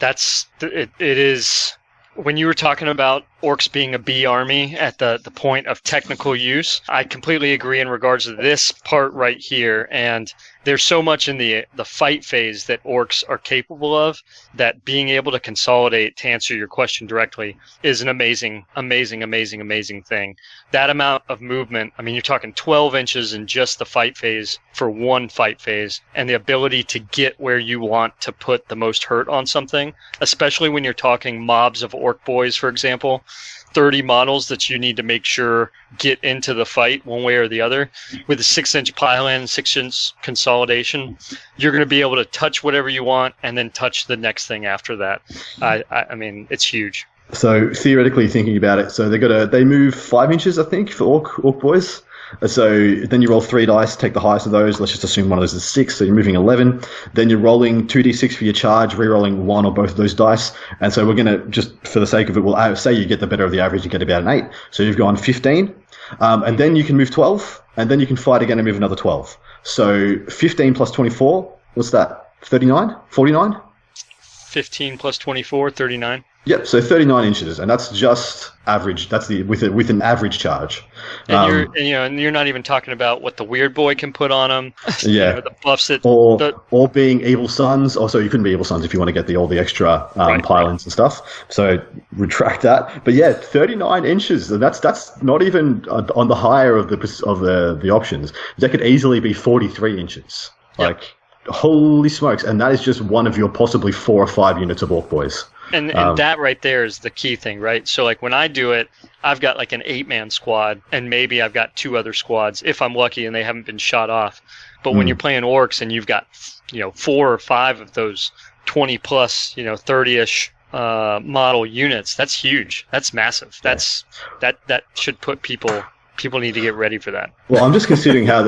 it is. When you were talking about orcs being a B army at the point of technical use, I completely agree in regards to this part right here. And there's so much in the fight phase that orcs are capable of that being able to consolidate, to answer your question directly, is an amazing thing. That amount of movement, I mean, you're talking 12 inches in just the fight phase for one fight phase, and the ability to get where you want to put the most hurt on something, especially when you're talking mobs of orc boys, for example, 30 models that you need to make sure get into the fight one way or the other. With a 6-inch pile-in, 6-inch consolidation, you're going to be able to touch whatever you want and then touch the next thing after that. I mean, it's huge. So theoretically thinking about it, so they move 5 inches, I think, for orc boys. So then you roll 3 dice, take the highest of those. Let's just assume one of those is 6, so you're moving 11. Then you're rolling 2d6 for your charge, re-rolling 1 or both of those dice. And so we're going to, just for the sake of it, we'll say you get the better of the average, you get about an 8. So you've gone 15. And then you can move 12, and then you can fight again and move another 12. So 15 plus 24, what's that? 39? 49? 15 plus 24, 39. Yep, so 39 inches, and that's just average. That's with an average charge. And you're not even talking about what the weird boy can put on them. Yeah, the buffs that or being evil sons. Also, you couldn't be evil sons if you want to get all the extra pile-ins and stuff. So retract that. But yeah, 39 inches. That's not even on the higher of the options. That could easily be 43 inches. Like, holy smokes! And that is just one of your possibly 4 or 5 units of orc boys. And that right there is the key thing, right? So like when I do it, I've got like an 8-man squad, and maybe I've got 2 other squads if I'm lucky and they haven't been shot off. But when you're playing orcs and you've got 4 or 5 of those 20 plus 30-ish model units, that's huge. That's massive. That should put people need to get ready for that. Well, I'm just considering how.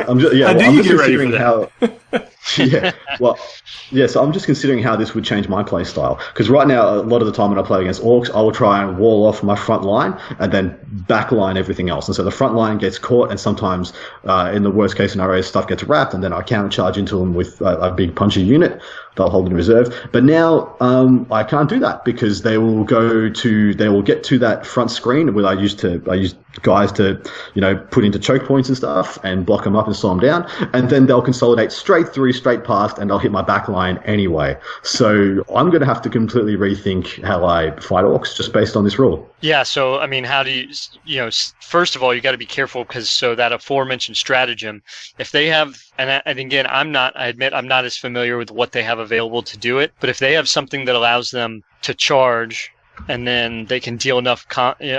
So I'm just considering how this would change my play style. Because right now, a lot of the time when I play against orcs, I will try and wall off my front line and then backline everything else. And so the front line gets caught, and sometimes, in the worst case scenario, stuff gets wrapped, and then I counter charge into them with a big punchy unit. They'll hold in reserve. But now I can't do that because they will get to that front screen where I use guys to put into choke points and stuff and block them up and slow them down, and then they'll consolidate straight past, and they'll hit my back line anyway. So I'm going to have to completely rethink how I fight orcs just based on this rule. Yeah, so I mean, how do you first of all, you got to be careful because that aforementioned stratagem, if they have, and again, I admit I'm not as familiar with what they have available to do it, but if they have something that allows them to charge, and then they can deal enough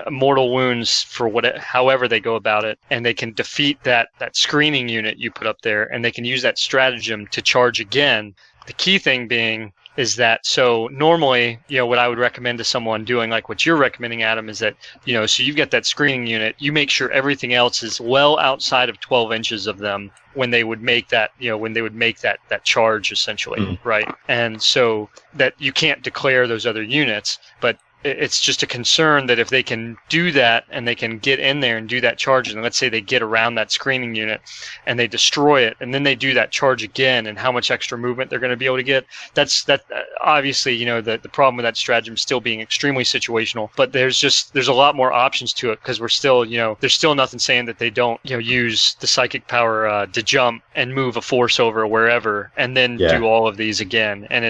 mortal wounds for however they go about it, and they can defeat that screening unit you put up there, and they can use that stratagem to charge again. The key thing being is that, so normally, what I would recommend to someone doing like what you're recommending, Adam, is that, so you've got that screening unit, you make sure everything else is well outside of 12 inches of them when they would make that, that charge essentially, right? And so that you can't declare those other units, but it's just a concern that if they can do that and they can get in there and do that charge, and let's say they get around that screening unit and they destroy it, and then they do that charge again, and how much extra movement they're going to be able to get. That's obviously, the problem with that stratagem still being extremely situational, but there's a lot more options to it because we're still, there's still nothing saying that they don't, use the psychic power to jump and move a force over wherever and then do all of these again. And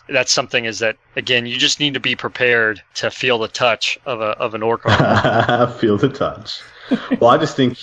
that's something is that, again, you just need to be prepared to feel the touch of an orc army. Feel the touch. Well, I just think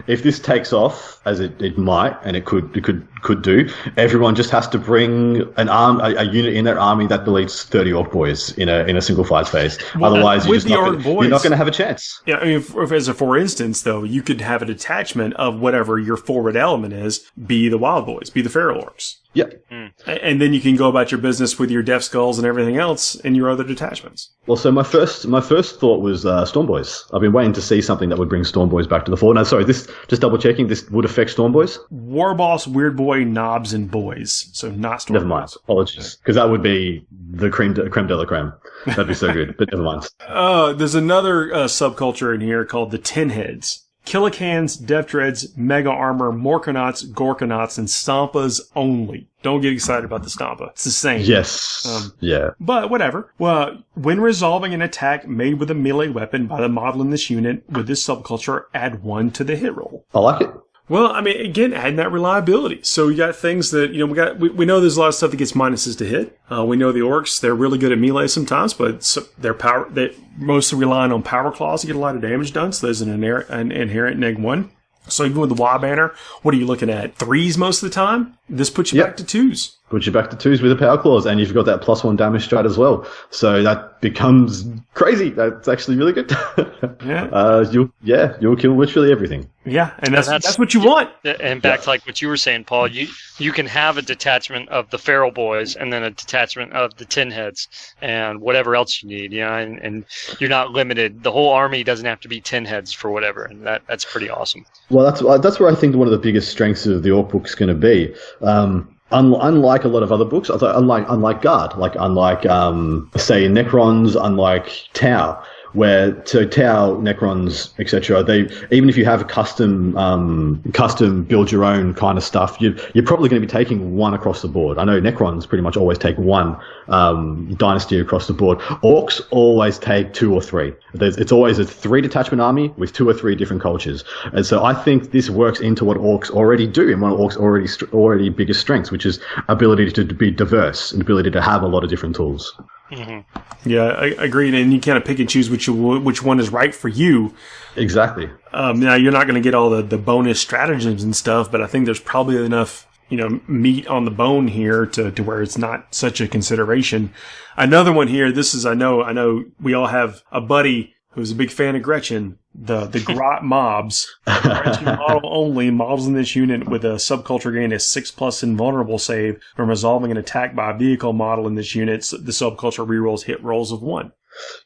if this takes off, as it might, and it could do, everyone just has to bring a unit in their army that deletes 30 orc boys in a single fight phase. Well, otherwise, you're not going to have a chance. Yeah, I mean, for instance, though, you could have a detachment of whatever your forward element is, be the wild boys, be the feral orcs. Yep. And then you can go about your business with your death skulls and everything else in your other detachments. Well, so my first thought was Storm Boys. I've been waiting to see something that would bring Storm Boys back to the fore. No, sorry, this just double checking. This would affect Storm Boys. War Boss, Weird Boy, Knobs, and Boys. So not Storm Never mind. Boys. Apologies, because that would be the creme de la creme. That'd be so good. But never mind. There's another subculture in here called the Tin Heads. Killicans, Death Dreads, Mega Armor, Morkanauts, Gorkanauts, and Stompas only. Don't get excited about the Stompa. It's the same. Yes. Yeah. But whatever. Well, when resolving an attack made with a melee weapon by the model in this unit with this subculture, add 1 to the hit roll. I like it. Well, I mean, again, adding that reliability. So you got things that, we know there's a lot of stuff that gets minuses to hit. We know the orcs, they're really good at melee sometimes, but they're mostly relying on power claws to get a lot of damage done. So there's an inherent -1. So even with the WA banner, what are you looking at? 3s most of the time? This puts you back to 2s. Puts you back to 2s with the power claws, and you've got that +1 damage strat as well. So that becomes crazy. That's actually really good. You'll kill literally everything. Yeah, and that's what you want. And back to like what you were saying, Paul, you can have a detachment of the feral boys and then a detachment of the tin heads and whatever else you need, and you're not limited. The whole army doesn't have to be tin heads for whatever, and that's pretty awesome. Well, that's where I think one of the biggest strengths of the Orc book's going to be. Unlike a lot of other books, unlike Guard, unlike say Necrons, unlike Tau, where Tau, Necrons, etc. They, even if you have a custom build your own kind of stuff, you're probably going to be taking one across the board. I know Necrons pretty much always take one dynasty across the board. Orcs always take 2 or 3. It's always a 3 detachment army with 2 or 3 different cultures, and so I think this works into what Orcs already do and one of Orcs' already biggest strengths, which is ability to be diverse and ability to have a lot of different tools. Mm-hmm. Yeah, I agree, and you kind of pick and choose which one is right for you. Exactly. Now you're not going to get all the bonus stratagems and stuff, but I think there's probably enough meat on the bone here to where it's not such a consideration. Another one here. This is I know we all have a buddy who's a big fan of Gretchen. The Grot mobs. Gretchen model only. Models in this unit with a subculture gain a 6+ invulnerable save from resolving an attack by a vehicle model in this unit. The subculture rerolls hit rolls of 1.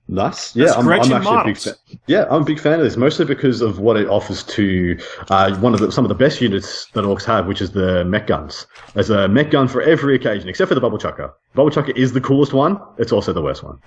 Nice. Yeah, I'm actually a big fan. Yeah, I'm a big fan of this, mostly because of what it offers to some of the best units that Orcs have, which is the mech guns. There's a mech gun for every occasion, except for the Bubble Chucker. Bubble Chucker is the coolest one. It's also the worst one.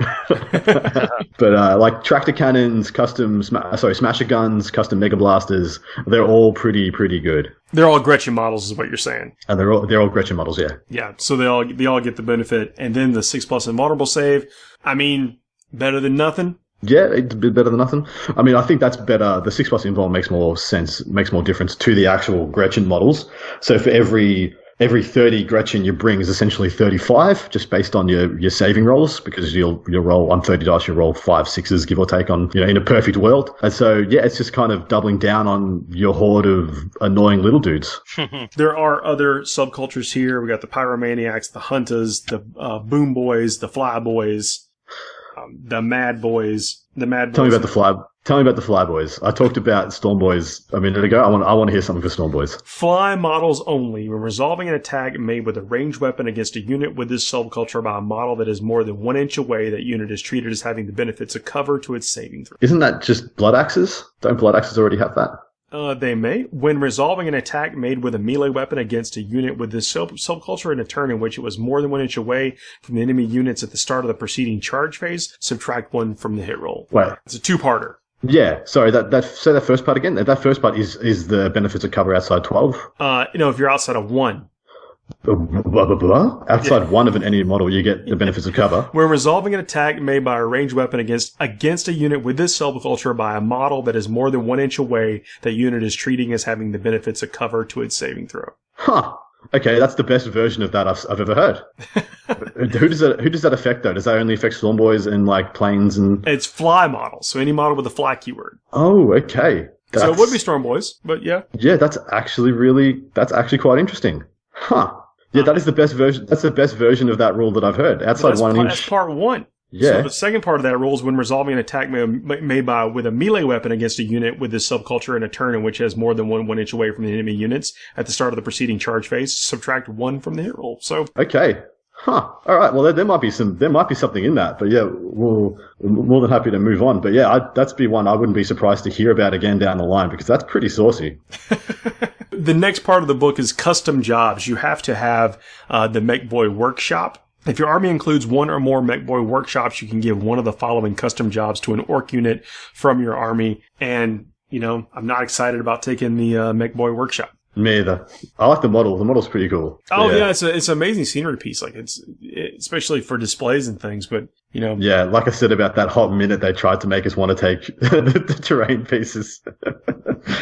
But like tractor cannons, smasher guns, custom mega blasters, they're all pretty good. They're all Gretchen models, is what you're saying. And they're all Gretchen models, yeah. Yeah, so they all get the benefit, and then the 6+ invulnerable save. I mean, better than nothing. Yeah, it's a bit better than nothing. I mean, I think that's better. The 6+ invuln makes more sense, makes more difference to the actual Gretchen models. So for every 30 Gretchen you bring is essentially 35, just based on your saving rolls, because you'll roll on 30 dice, you roll 5 6s, give or take, on in a perfect world. And so yeah, it's just kind of doubling down on your horde of annoying little dudes. There are other subcultures here. We got the Pyromaniacs, the Hunters, the Boom Boys, the Fly Boys. The Mad Boys. Tell me about the Fly Boys. I talked about Storm Boys a minute ago. I want to hear something for Storm Boys. Fly models only. When resolving an attack made with a ranged weapon against a unit with this subculture by a model that is more than 1 inch away, that unit is treated as having the benefits of cover to its saving throw. Isn't that just Blood Axes? Don't Blood Axes already have that? They may. When resolving an attack made with a melee weapon against a unit with this subculture in a turn in which it was more than 1 inch away from the enemy units at the start of the preceding charge phase, subtract 1 from the hit roll. Wait. It's a 2-parter. Yeah, sorry, say that first part again. That first part is the benefits of cover outside 12? If you're outside of 1. Blah, blah, blah. Outside 1 of an enemy model, you get the benefits of cover. When resolving an attack made by a ranged weapon against a unit with this subculture by a model that is more than 1 inch away, that unit is treating as having the benefits of cover to its saving throw. Huh. Okay, that's the best version of that I've ever heard. Who does that affect, though? Does that only affect Storm Boys and like planes and? It's fly models, so any model with a fly keyword. Oh, okay. So it would be Storm Boys, but yeah. Yeah, that's actually quite interesting. Huh. Yeah, that is the best version. That's the best version of that rule that I've heard. Outside 1 inch. That's part 1. Yeah. So the second part of that rule is when resolving an attack made with a melee weapon against a unit with this subculture in a turn in which it has more than 1 inch away from the enemy units at the start of the preceding charge phase, subtract 1 from the hit roll. So okay. Huh. All right. Well, there might be something in that, but yeah, we're more than happy to move on. But yeah, that's be one I wouldn't be surprised to hear about again down the line, because that's pretty saucy. The next part of the book is custom jobs. You have to have the Mech Boy Workshop. If your army includes 1 or more Mech Boy Workshops, you can give one of the following custom jobs to an Orc unit from your army. And, I'm not excited about taking the Mech Boy Workshop. Me either. I like the model. The model's pretty cool. Oh yeah, it's an amazing scenery piece. Like it's especially for displays and things. But yeah, like I said about that hot minute, they tried to make us want to take the terrain pieces.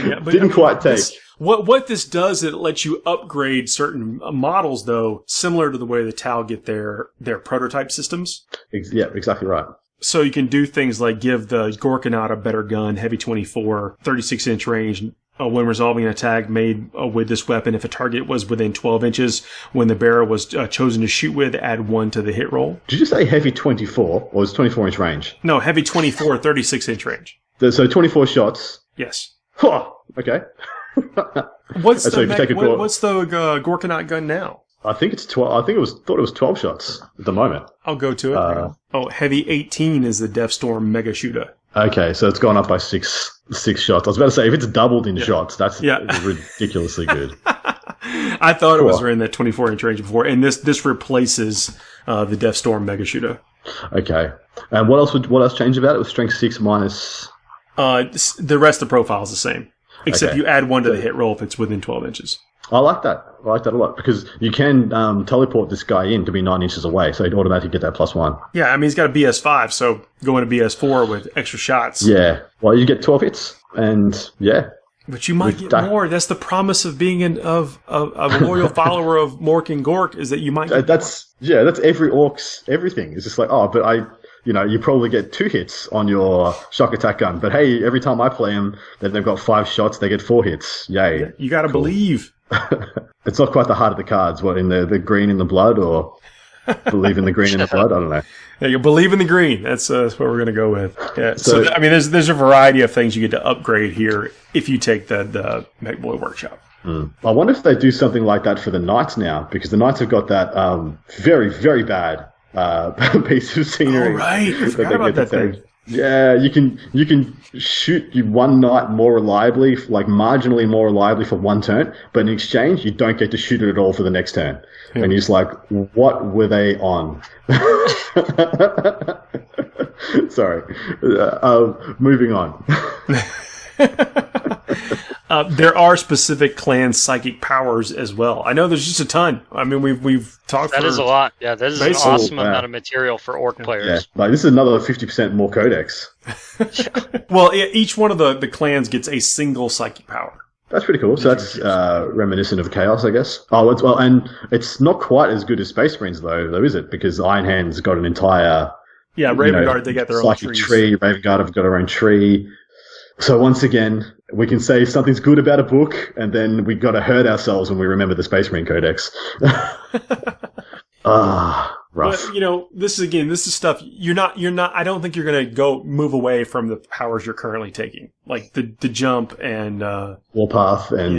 Yeah, but didn't quite take. What this does, it lets you upgrade certain models, though, similar to the way the Tau get their prototype systems. Yeah, exactly right. So you can do things like give the Gorkanaut a better gun, heavy 24, 36-inch range, when resolving an attack made with this weapon. If a target was within 12 inches when the bearer was chosen to shoot with, add 1 to the hit roll. Did you say heavy 24, or is 24-inch range? No, heavy 24, 36-inch range. So 24 shots. Yes. Huh, okay. What's the So if you take a Gorkanaut gun now? I think it's 12. I think thought it was 12 shots at the moment. I'll go to it. Heavy 18 is the Deathstorm Mega Shooter. Okay, so it's gone up by six shots. I was about to say, if it's doubled in shots, that's ridiculously good. I thought it was in that 24-inch range before, and this replaces the Deathstorm Mega Shooter. Okay, and what else changed about it? It was strength 6 minus. The rest of the profile is the same, except you add 1 to the hit roll if it's within 12 inches. I like that. I like that a lot because you can teleport this guy in to be 9 inches away, so he'd automatically get that +1. Yeah, I mean, he's got a BS5, so going to BS4 with extra shots. Yeah. Well, you get 12 hits, and yeah. But you might get more. That's the promise of being a loyal follower of Mork and Gork, is that you might get that's every orc's everything. It's just like, but you probably get 2 hits on your shock attack gun. But hey, every time I play them, then they've got 5 shots, they get 4 hits. Yay. You got to believe. It's not quite the heart of the cards. What, in the green in the blood, or believe in the green in the blood? I don't know. Yeah, you believe in the green. That's what we're going to go with. Yeah. So I mean, there's a variety of things you get to upgrade here if you take the MechBoy Workshop. I wonder if they do something like that for the Knights now, because the Knights have got that very, very bad piece of scenery. Oh, right. I forgot about that thing. Yeah, you can shoot one knight more reliably, like marginally more reliably for 1 turn, but in exchange, you don't get to shoot it at all for the next turn. Yeah. And he's like, what were they on? Sorry. Moving on. There are specific clan psychic powers as well. I know there's just a ton. I mean, we've talked. That is a lot. Yeah, that is an awesome amount of material for orc players. Yeah. Like, this is another 50% more codex. Well, each one of the clans gets a single psychic power. That's pretty cool. So that's reminiscent of Chaos, I guess. Oh, and it's not quite as good as Space Marines, though, is it? Because Iron Hand's got an entire Raven Guard. They got their own psychic tree. Raven Guard have got their own tree. So once again, we can say something's good about a book, and then we got to hurt ourselves when we remember the Space Marine Codex. Rough. But, this is stuff you're not. I don't think you're going to move away from the powers you're currently taking, like the jump and Warpath, and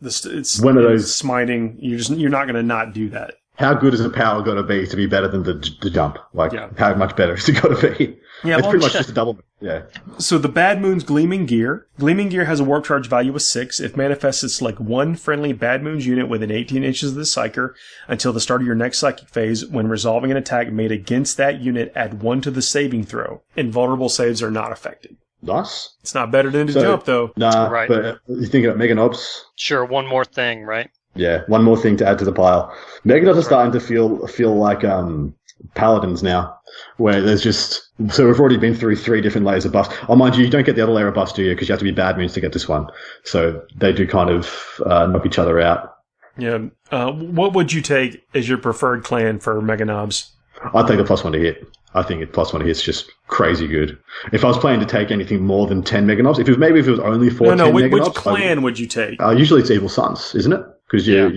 it's one of those smiting. You're not going to not do that. How good is a power got to be better than the jump? How much better is it got to be? Yeah, it's pretty much just a double. Yeah. So the Bad Moon's Gleaming Gear. Gleaming Gear has a warp charge value of 6. If manifests, select 1 friendly Bad Moon's unit within 18 inches of the Psyker until the start of your next psychic phase. When resolving an attack made against that unit, add 1 to the saving throw. Invulnerable saves are not affected. Nice. It's not better than the jump, though. Nah, right. But you think about Mega Nobs? Sure, one more thing, right? Yeah, one more thing to add to the pile. Mega Nobs are starting to feel like Paladins now, where there's just... So we've already been through 3 different layers of buffs. Oh, mind you don't get the other layer of buffs, do you? Because you have to be Bad Moons to get this one. So they do kind of knock each other out. Yeah. What would you take as your preferred clan for Mega Nobs? I'd take the +1 to hit. I think +1 to hit's just crazy good. If I was planning to take anything more than 10 Mega Nobs, if it was only for 10 Mega Nobs... Which clan would you take? Usually it's Evil Sons, isn't it? Because you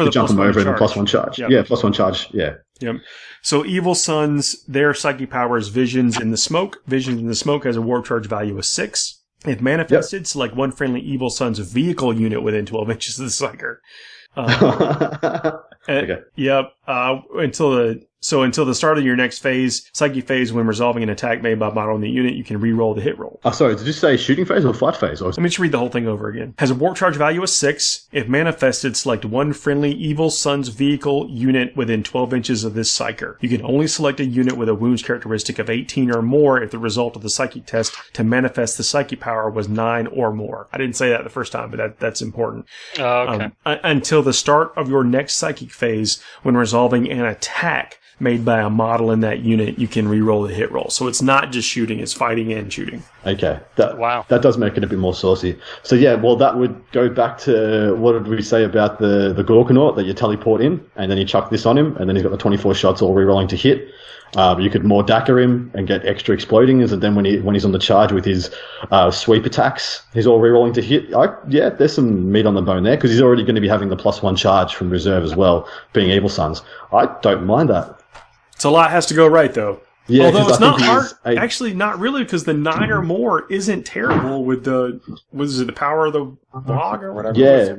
jump them over and +1 charge. Yep. Yeah, +1 charge, yeah. Yep. So Evil Sons, their psychic power is Visions in the Smoke. Visions in the Smoke has a warp charge value of 6. If manifested, select 1 friendly Evil Sons vehicle unit within 12 inches of the Psyker. Okay. Yep. Until the start of your next phase, psychic phase, when resolving an attack made by model in the unit, you can re-roll the hit roll. Oh, sorry, did you say shooting phase or fight phase? Let me just read the whole thing over again. Has a warp charge value of 6. If manifested, select 1 friendly Evil Sons vehicle unit within 12 inches of this Psyker. You can only select a unit with a wounds characteristic of 18 or more if the result of the psychic test to manifest the psychic power was 9 or more. I didn't say that the first time, but that's important. Okay. Until the start of your next psychic phase, when resolving an attack made by a model in that unit, you can re-roll the hit roll. So it's not just shooting, it's fighting and shooting. Okay. That does make it a bit more saucy. So yeah, well, that would go back to, what did we say about the Ghazghkull that you teleport in, and then you chuck this on him, and then he's got the 24 shots all re-rolling to hit. You could more Dacker him and get extra exploding, and then when he's on the charge with his sweep attacks, he's all rerolling to hit. There's some meat on the bone there because he's already going to be having the +1 charge from reserve as well, being Evil Sons. I don't mind that. It's a lot has to go right though. Yeah, although it's not hard, actually not really, because the 9 or more isn't terrible with the the power of the log or whatever. Yeah,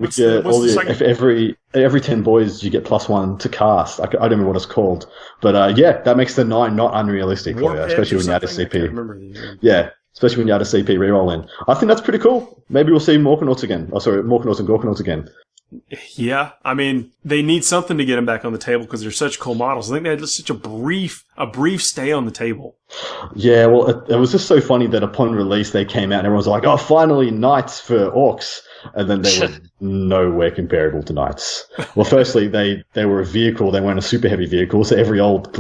every 10 boys you get +1 to cast. I don't remember what it's called, but that makes the 9 not unrealistic for you, especially when you add a CP. Yeah, especially when you add a CP reroll in. I think that's pretty cool. Maybe we'll see Morkanauts again. Morkanauts and Gorkanauts again. Yeah, I mean, they need something to get them back on the table because they're such cool models. I think they had just such a brief stay on the table. Yeah, well, it was just so funny that upon release they came out and everyone's like, "Oh, finally, Knights for Orcs," and then they were nowhere comparable to Knights. Well, firstly, they were a vehicle; they weren't a super heavy vehicle, so every old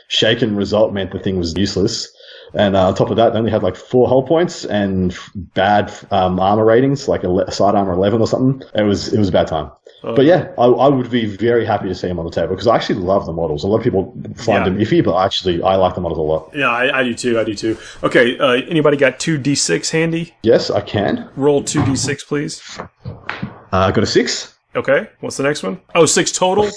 shaken result meant the thing was useless. And on top of that, they only had like 4 hull points and bad armor ratings, like a side armor 11 or something. It was a bad time. But yeah, I would be very happy to see them on the table because I actually love the models. A lot of people find them iffy, but I like the models a lot. Yeah, I do too. Okay, anybody got 2d6 handy? Yes, I can. Roll 2d6, please. I got a 6. Okay, what's the next one? Oh, 6 total?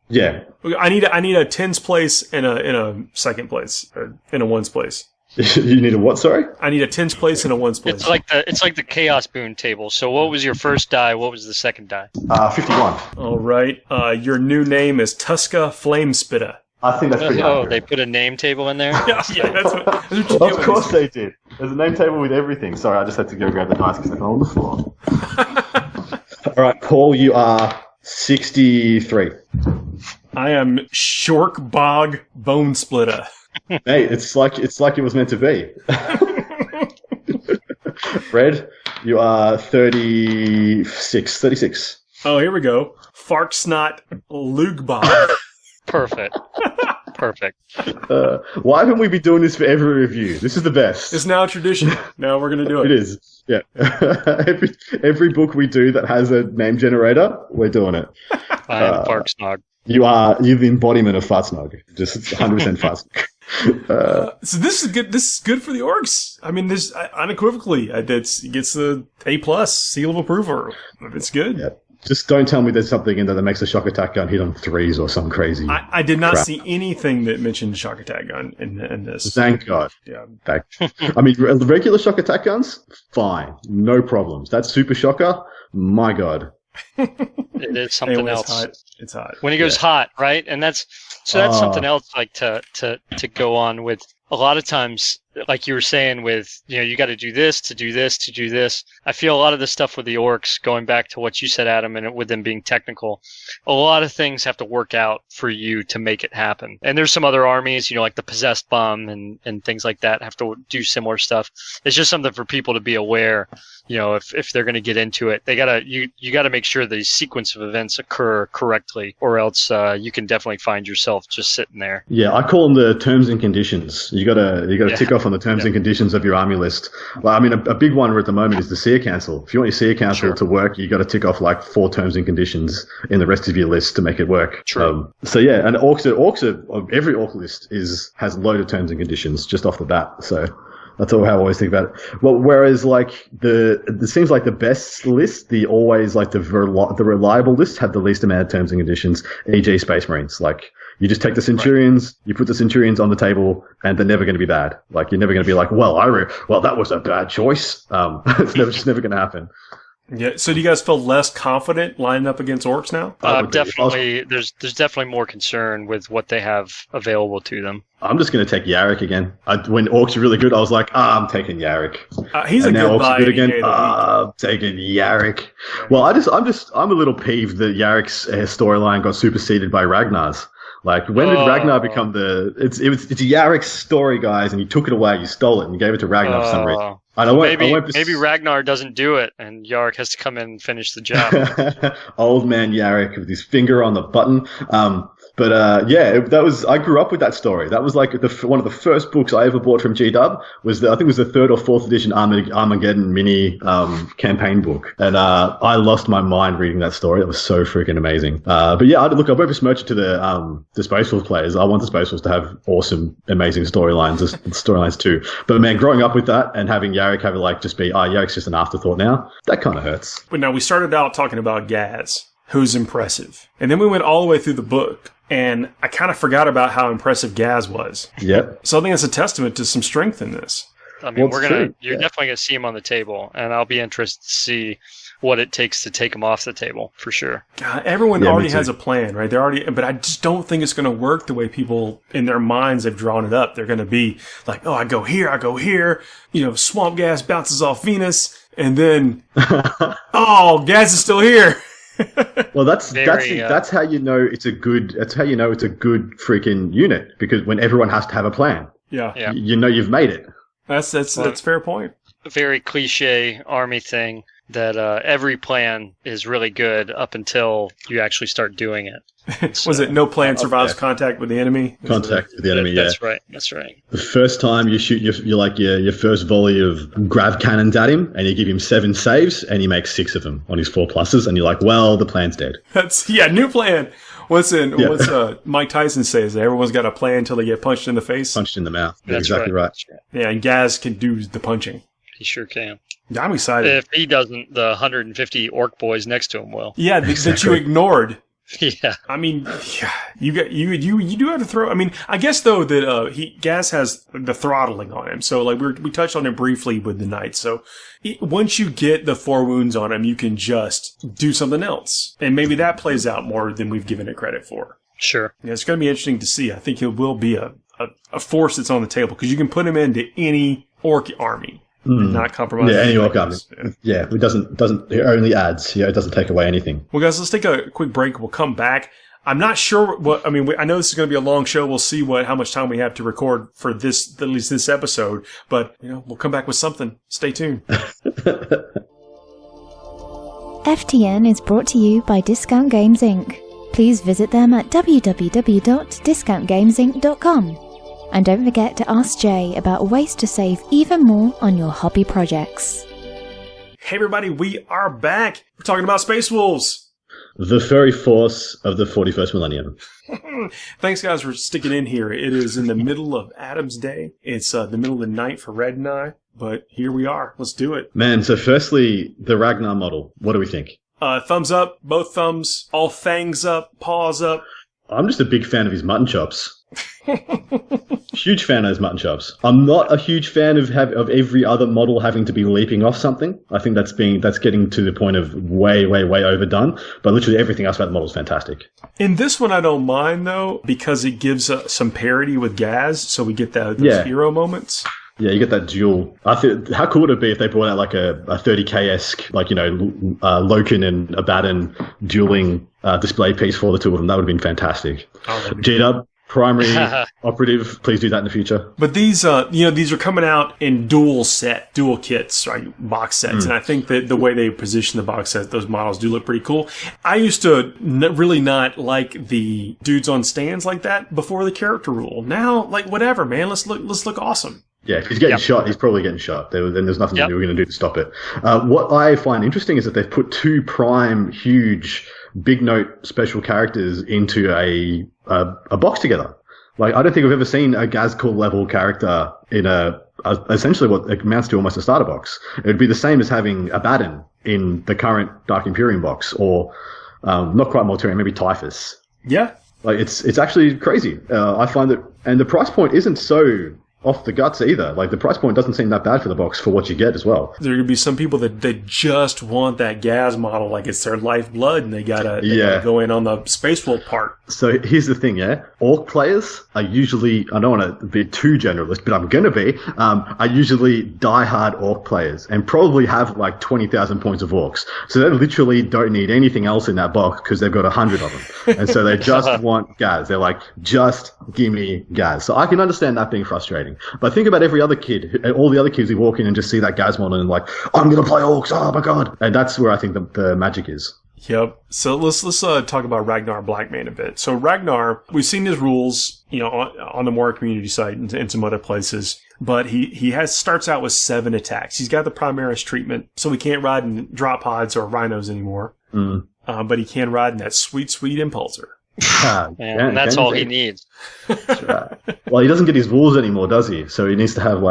Yeah. I need a tens place and a second place, and a ones place. You need a what? Sorry, I need a tens place and a ones place. It's like the Chaos Boon table. So what was your first die? What was the second die? 51. All right. Your new name is Tuska Flamespitter. I think that's pretty accurate. They put a name table in there? Yeah, that's what you did. Of course they did. There's a name table with everything. Sorry, I just had to go grab the dice because they're on the floor. All right, Paul, you are 63. I am Shork Bog Bone Splitter. Hey, it's like it was meant to be. Red, you are 36. Oh, here we go. Farksnot Lugbog. Perfect. Why haven't we been doing this for every review? This is the best. It's now a tradition. Now we're going to do it. It is. Yeah. every book we do that has a name generator, we're doing it. I am Farksnog. You're the embodiment of Fartsnog. Just 100% Fartsnog. So this is good. This is good for the orcs. I mean, this unequivocally, it gets the A+ seal of approval. It's good. Yeah. Just don't tell me there's something in there that makes a shock attack gun hit on 3s or some crazy. I did not see anything that mentioned shock attack gun in this. Thank God. Yeah. I mean, the regular shock attack guns, fine, no problems. That super shocker, my God. It is something else. Hot. It's hot. When it goes hot, right? And that's something else like to go on with. A lot of times, like you were saying with, you got to do this to do this to do this. I feel a lot of the stuff with the orcs, going back to what you said, Adam, and with them being technical, a lot of things have to work out for you to make it happen. And there's some other armies, like the Possessed Bomb and things like that have to do similar stuff. It's just something for people to be aware. If they're going to get into it, you gotta make sure the sequence of events occur correctly, or else you can definitely find yourself just sitting there. Yeah, I call them the terms and conditions. You gotta tick off on the terms and conditions of your army list. Well, I mean, a big one at the moment is the Seer Council. If you want your Seer Council to work, you got to tick off like 4 terms and conditions in the rest of your list to make it work. True. So yeah, and every orc list has a load of terms and conditions just off the bat. So. That's how I always think about it. Well, whereas like it seems like the best list, the reliable list had the least amount of terms and conditions, e.g. Space Marines. Like you just take the Centurions, you put the Centurions on the table, and they're never going to be bad. Like you're never going to be like, well, that was a bad choice. It's just never going to happen. Yeah. So do you guys feel less confident lining up against orcs now? Definitely. There's definitely more concern with what they have available to them. I'm just going to take Yarrick again. When orcs are really good, I was like, I'm taking Yarrick. He's and a now good orcs buy. are good again. I'm taking Yarrick. Well, I'm a little peeved that Yarrick's storyline got superseded by Ragnar's. Like, when did Ragnar become it's Yarrick's story, guys, and you took it away, you stole it, and you gave it to Ragnar for some reason. Maybe Ragnar doesn't do it, and Yarrick has to come in and finish the job. Old man Yarrick with his finger on the button. But that was, I grew up with that story. That was like one of the first books I ever bought from G-Dub. I think it was the 3rd or 4th edition Armageddon mini campaign book. And I lost my mind reading that story. It was so freaking amazing. But yeah, I won't besmirch it to the Space Force players. I want the Space Force to have awesome, amazing storylines too. But man, growing up with that and having Yarrick have it like just be, Yarrick's just an afterthought now, that kind of hurts. But now we started out talking about Gaz, who's impressive. And then we went all the way through the book, and I kind of forgot about how impressive Gaz was. Yep. So I think that's a testament to some strength in this. I mean, you're definitely going to see him on the table, and I'll be interested to see what it takes to take him off the table, for sure. God, everyone already has a plan, right? But I just don't think it's going to work the way people in their minds have drawn it up. They're going to be like, I go here, Swamp Gas bounces off Venus, and then, Gaz is still here. Well, that's how you know it's a good freaking unit, because when everyone has to have a plan, you've made it. That's a fair point. A very cliche army thing that every plan is really good up until you actually start doing it. Was it no plan survives contact with the enemy? Contact with the enemy, yeah. That's right. The first time you shoot your first volley of grav cannons at him, and you give him 7 saves, and he makes 6 of them on his 4 pluses, and you're like, well, the plan's dead. New plan. What's Mike Tyson says? Everyone's got a plan until they get punched in the face. Punched in the mouth. That's exactly right. Yeah, and Gaz can do the punching. He sure can. I'm excited. If he doesn't, the 150 orc boys next to him will. Yeah, that you ignored. Yeah. I mean, you do have to throw. I mean, I guess though that Gaz has the throttling on him. So like we touched on it briefly with the knights. So once you get the 4 wounds on him, you can just do something else, and maybe that plays out more than we've given it credit for. Sure. Yeah, it's going to be interesting to see. I think it will be a force that's on the table, because you can put him into any orc army. Not compromise. Yeah, any orc army. Yeah, it it only adds. Yeah, it doesn't take away anything. Well, guys, let's take a quick break. We'll come back. I'm not sure I know this is going to be a long show. We'll see how much time we have to record for at least this episode. But, we'll come back with something. Stay tuned. FTN is brought to you by Discount Games Inc. Please visit them at www.discountgamesinc.com. And don't forget to ask Jay about ways to save even more on your hobby projects. Hey everybody, we are back. We're talking about Space Wolves. The furry force of the 41st millennium. Thanks guys for sticking in here. It is in the middle of Adam's Day. It's the middle of the night for Red and I, but here we are. Let's do it. Man, so firstly, the Ragnar model. What do we think? Thumbs up, both thumbs, all fangs up, paws up. I'm just a big fan of his mutton chops. Huge fan of his mutton chops. I'm not a huge fan of every other model having to be leaping off something. I think that's getting to the point of way overdone. But literally everything else about the model is fantastic. In this one, I don't mind though, because it gives some parity with Gaz, so we get those hero moments. Yeah, you get that duel. I think, how cool would it be if they brought out like a 30k-esque, like, Loken and Abaddon dueling display piece for the two of them? That would have been fantastic. G-Dub, primary operative, please do that in the future. But these are coming out in dual kits, right? Box sets. And I think that the way they position the box set, those models do look pretty cool. I used to really not like the dudes on stands like that before the character rule. Now, like, whatever, man. Let's look awesome. Yeah, if he's getting shot, he's probably getting shot. Then there's nothing we're going to do to stop it. What I find interesting is that they've put 2 prime, huge, big note special characters into a box together. Like, I don't think I've ever seen a Ghazghkull level character in essentially what amounts to almost a starter box. It would be the same as having Abaddon in the current Dark Imperium box, or not quite Mortarion, maybe Typhus. Yeah. Like, it's actually crazy. I find that, and the price point isn't so off the guts either. Like, the price point doesn't seem that bad for the box for what you get as well. There are going to be some people that they just want that Gaz model, like it's their lifeblood, and they gotta go in on the Space Wolf part. So here's the thing, Orc players are usually, I don't want to be too generalist, but I'm going to be, are usually diehard Orc players and probably have like 20,000 points of Orcs. So they literally don't need anything else in that box because they've got 100 of them. And so they just want Gaz. They're like, just give me Gaz. So I can understand that being frustrating. But think about every other kid, all the other kids who walk in and just see that Gaz model and like, I'm going to play Orcs, oh my god. And that's where I think the magic is. Yep. So let's talk about Ragnar Blackmane a bit. So Ragnar, we've seen his rules, on the Warhammer community site and some other places, but he starts out with 7 attacks. He's got the Primaris treatment, so he can't ride in drop pods or rhinos anymore. But he can ride in that sweet Impulsor. And that's all he needs. Right. Well, he doesn't get his wolves anymore, does he? So he needs to have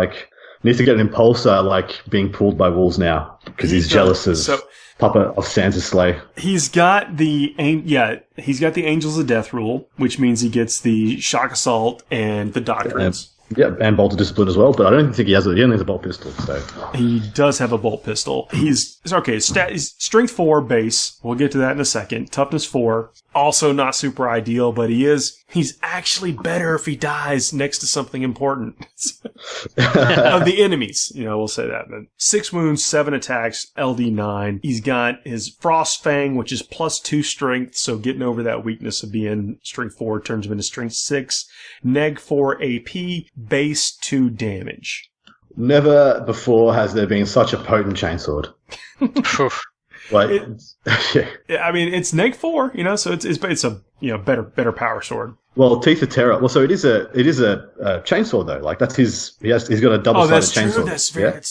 needs to get an Impulsor being pulled by wolves now because he's jealous of Papa of Sansa's Slay. He's got the Angels of Death rule, which means he gets the Shock Assault and the Doctrines. Yeah, and Bolt of Discipline as well, but I don't think he only has a bolt pistol. So he does have a bolt pistol. He's strength 4 base. We'll get to that in a second. Toughness 4, also not super ideal, but he's actually better if he dies next to something important of the enemies. We'll say that. But 6 wounds, 7 attacks, LD 9. He's got his Frost Fang, which is +2 strength, so getting over that weakness of being strength 4 turns him into strength 6. Neg 4 AP, base 2 damage. Never before has there been such a potent chainsword. It's neg 4, so it's a better power sword. Well, Teeth of Terror. Well, so it is a chainsword though. That's his. He's got a double-sided chainsword.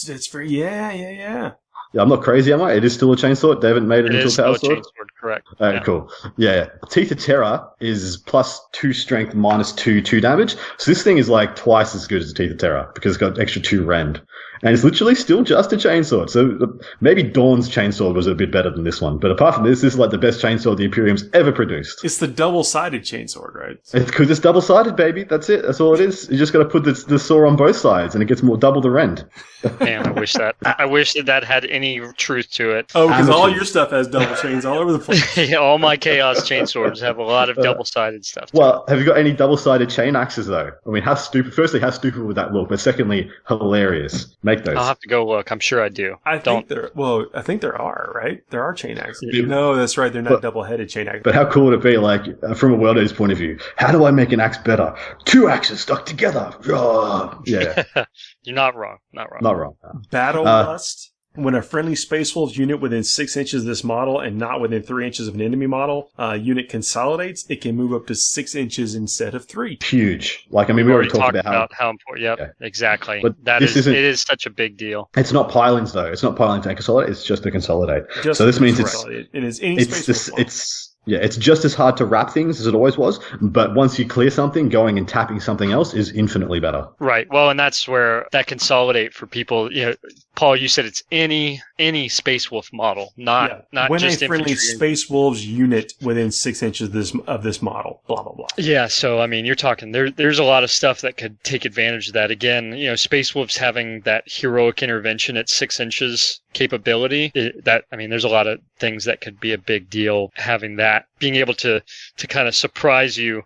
That's very. Yeah. Yeah, I'm not crazy, am I? It is still a chainsword. They haven't made it into a power sword. Chainsword, correct. Cool. Yeah. Teeth of Terror is +2 strength, -2 damage. So this thing is twice as good as the Teeth of Terror because it's got extra 2 rend. And it's literally still just a chainsword. So maybe Dawn's chainsword was a bit better than this one. But apart from this is the best chainsword the Imperium's ever produced. It's the double-sided chainsword, right? It's because it's double-sided, baby. That's it. That's all it is. You just got to put the saw on both sides and it gets double the rend. Man, I wish that had any truth to it. Oh, because all your stuff has double chains all over the place. Yeah, all my Chaos chainswords have a lot of double-sided stuff. Well, have you got any double-sided chain axes, though? I mean, how stupid would that look? But secondly, hilarious. Make those. I'll have to go look. I'm sure I do. I think there are, right? There are chain axes. No, that's right. They're not double-headed chain axes. But how cool would it be, from a World Aid's point of view? How do I make an axe better? 2 axes stuck together. Yeah. You're not wrong. Not wrong. Battle Lust. When a friendly Space Wolves unit within 6 inches of this model and not within 3 inches of an enemy model unit consolidates, it can move up to 6 inches instead of 3. Huge. We already talked about how important. Yep, yeah. Exactly. But it is such a big deal. It's not pilings though. It's not pilings and consolidate. It's just to consolidate. So this means it's just as hard to wrap things as it always was, but once you clear something, going and tapping something else is infinitely better. Right. Well, and that's where that consolidate for people, Paul, you said it's any Space Wolf model, not when just a friendly Space Wolves unit within 6 inches of this model, blah, blah, blah. Yeah, so, you're talking, there's a lot of stuff that could take advantage of that. Again, Space Wolves having that heroic intervention at 6 inches capability, there's a lot of things that could be a big deal having that, being able to kind of surprise you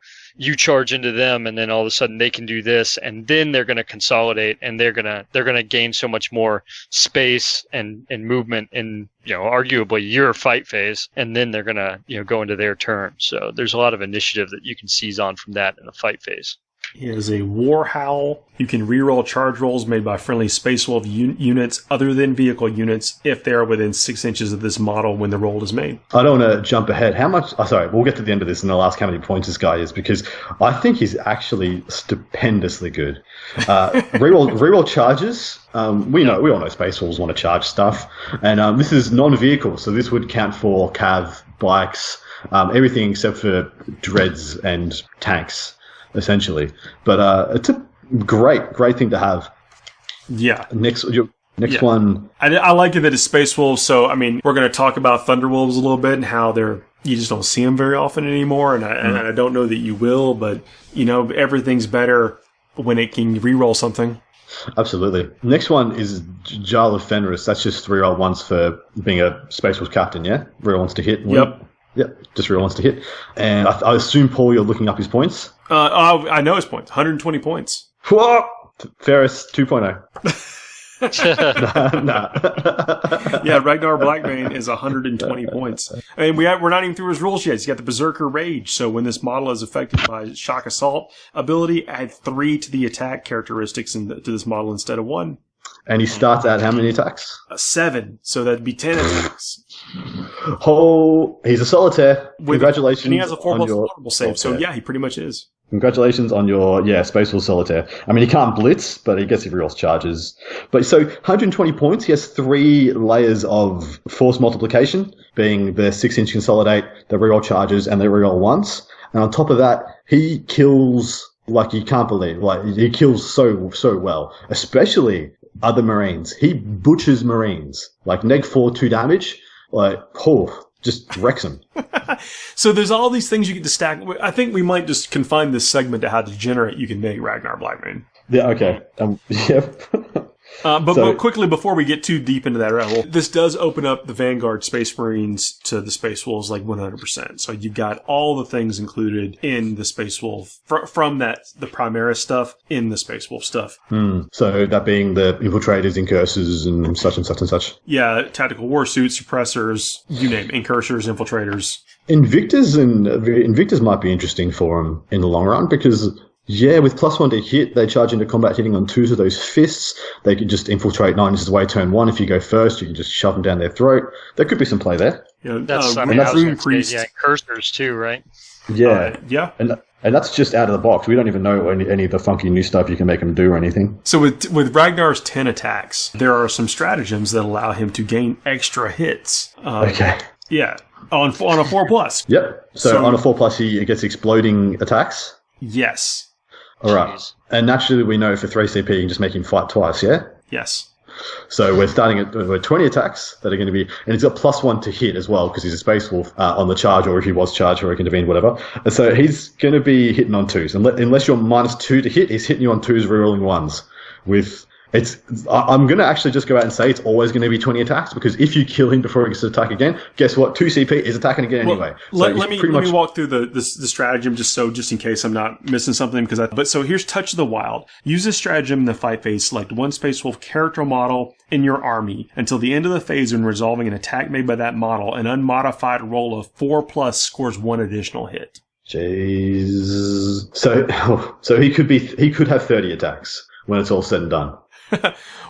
charge into them and then all of a sudden they can do this and then they're going to consolidate and they're going to gain so much more space and movement in arguably your fight phase, and then they're going to go into their turn. So there's a lot of initiative that you can seize on from that in the fight phase. He is a War Howl. You can reroll charge rolls made by friendly Space Wolf units other than vehicle units if they are within 6 inches of this model when the roll is made. I don't want to jump ahead. We'll get to the end of this and I'll ask how many points this guy is because I think he's actually stupendously good. Reroll charges. We all know Space Wolves want to charge stuff. And this is non-vehicle, so this would count for cav, bikes, everything except for dreads and tanks. Essentially, but it's a great thing to have. Yeah. Next one. I like it that it's Space Wolves. So we're going to talk about Thunder Wolves a little bit and how you just don't see them very often anymore. And I don't know that you will, but everything's better when it can reroll something. Absolutely. Next one is Jarl of Fenris. That's just 3-roll once for being a Space Wolves captain. Yeah, reroll once to hit. Yep. Yep, just real wants to hit. And I assume, Paul, you're looking up his points? I know his points. 120 points. Whoa! Ferris 2.0. Yeah, Ragnar Blackmane is 120 points. We're not even through his rules yet. He's got the Berserker Rage. So when this model is affected by Shock Assault ability, add 3 to the attack characteristics to this model instead of 1. And he starts at how many attacks? 7, so that'd be 10 attacks. Oh, he's a solitaire. Congratulations. And he has a 4+ on your vulnerable save, so yeah, he pretty much is. Congratulations on your, Space Wolf Solitaire. I mean, he can't blitz, but he gets he rerolls charges. But so 120 points, he has 3 layers of force multiplication, being the 6-inch consolidate, the reroll charges, and the reroll once. And on top of that, he kills like you can't believe. Like, he kills so well, especially other Marines. He butchers Marines. Like, neg 4, 2 damage. Like, just wrecks them. So there's all these things you get to stack. I think we might just confine this segment to how degenerate you can make Ragnar Blackmane. Yeah, okay. Yep. But quickly, before we get too deep into that rabbit hole, this does open up the Vanguard Space Marines to the Space Wolves like 100%. So you've got all the things included in the Space Wolf from the Primaris stuff in the Space Wolf stuff. So that being the infiltrators, incursors, and such and such and such. Yeah, tactical war suits, suppressors, you name it, incursors, infiltrators. Invictors might be interesting for them in the long run because... yeah, with +1 to hit, they charge into combat hitting on 2s of those fists. They could just infiltrate 9 inches away turn 1. If you go first, you can just shove them down their throat. There could be some play there. Yeah, that's Rune Priest. Yeah, cursors too, right? Yeah. Yeah. And that's just out of the box. We don't even know any of the funky new stuff you can make them do or anything. So with Ragnar's 10 attacks, there are some stratagems that allow him to gain extra hits. Okay. Yeah, on a 4+. Yep. So on a 4+, he gets exploding attacks? Yes. All right. And naturally, we know for 3 CP, you can just make him fight twice, yeah? Yes. So we're starting at 20 attacks that are going to be... and he's got +1 to hit as well, because he's a Space Wolf on the charge, or if he was charged, or he can intervene, whatever. And so he's going to be hitting on 2s. Unless you're -2 to hit, he's hitting you on 2s, rerolling 1s. I'm going to actually just go out and say it's always going to be 20 attacks, because if you kill him before he gets to attack again, guess what? 2 CP is attacking again anyway. Let me walk through the stratagem just in case I'm not missing something. So here's Touch of the Wild. Use this stratagem in the fight phase. Select one Space Wolf character model in your army until the end of the phase when resolving an attack made by that model. An unmodified roll of 4+ scores 1 additional hit. Jeez. So he could have 30 attacks when it's all said and done.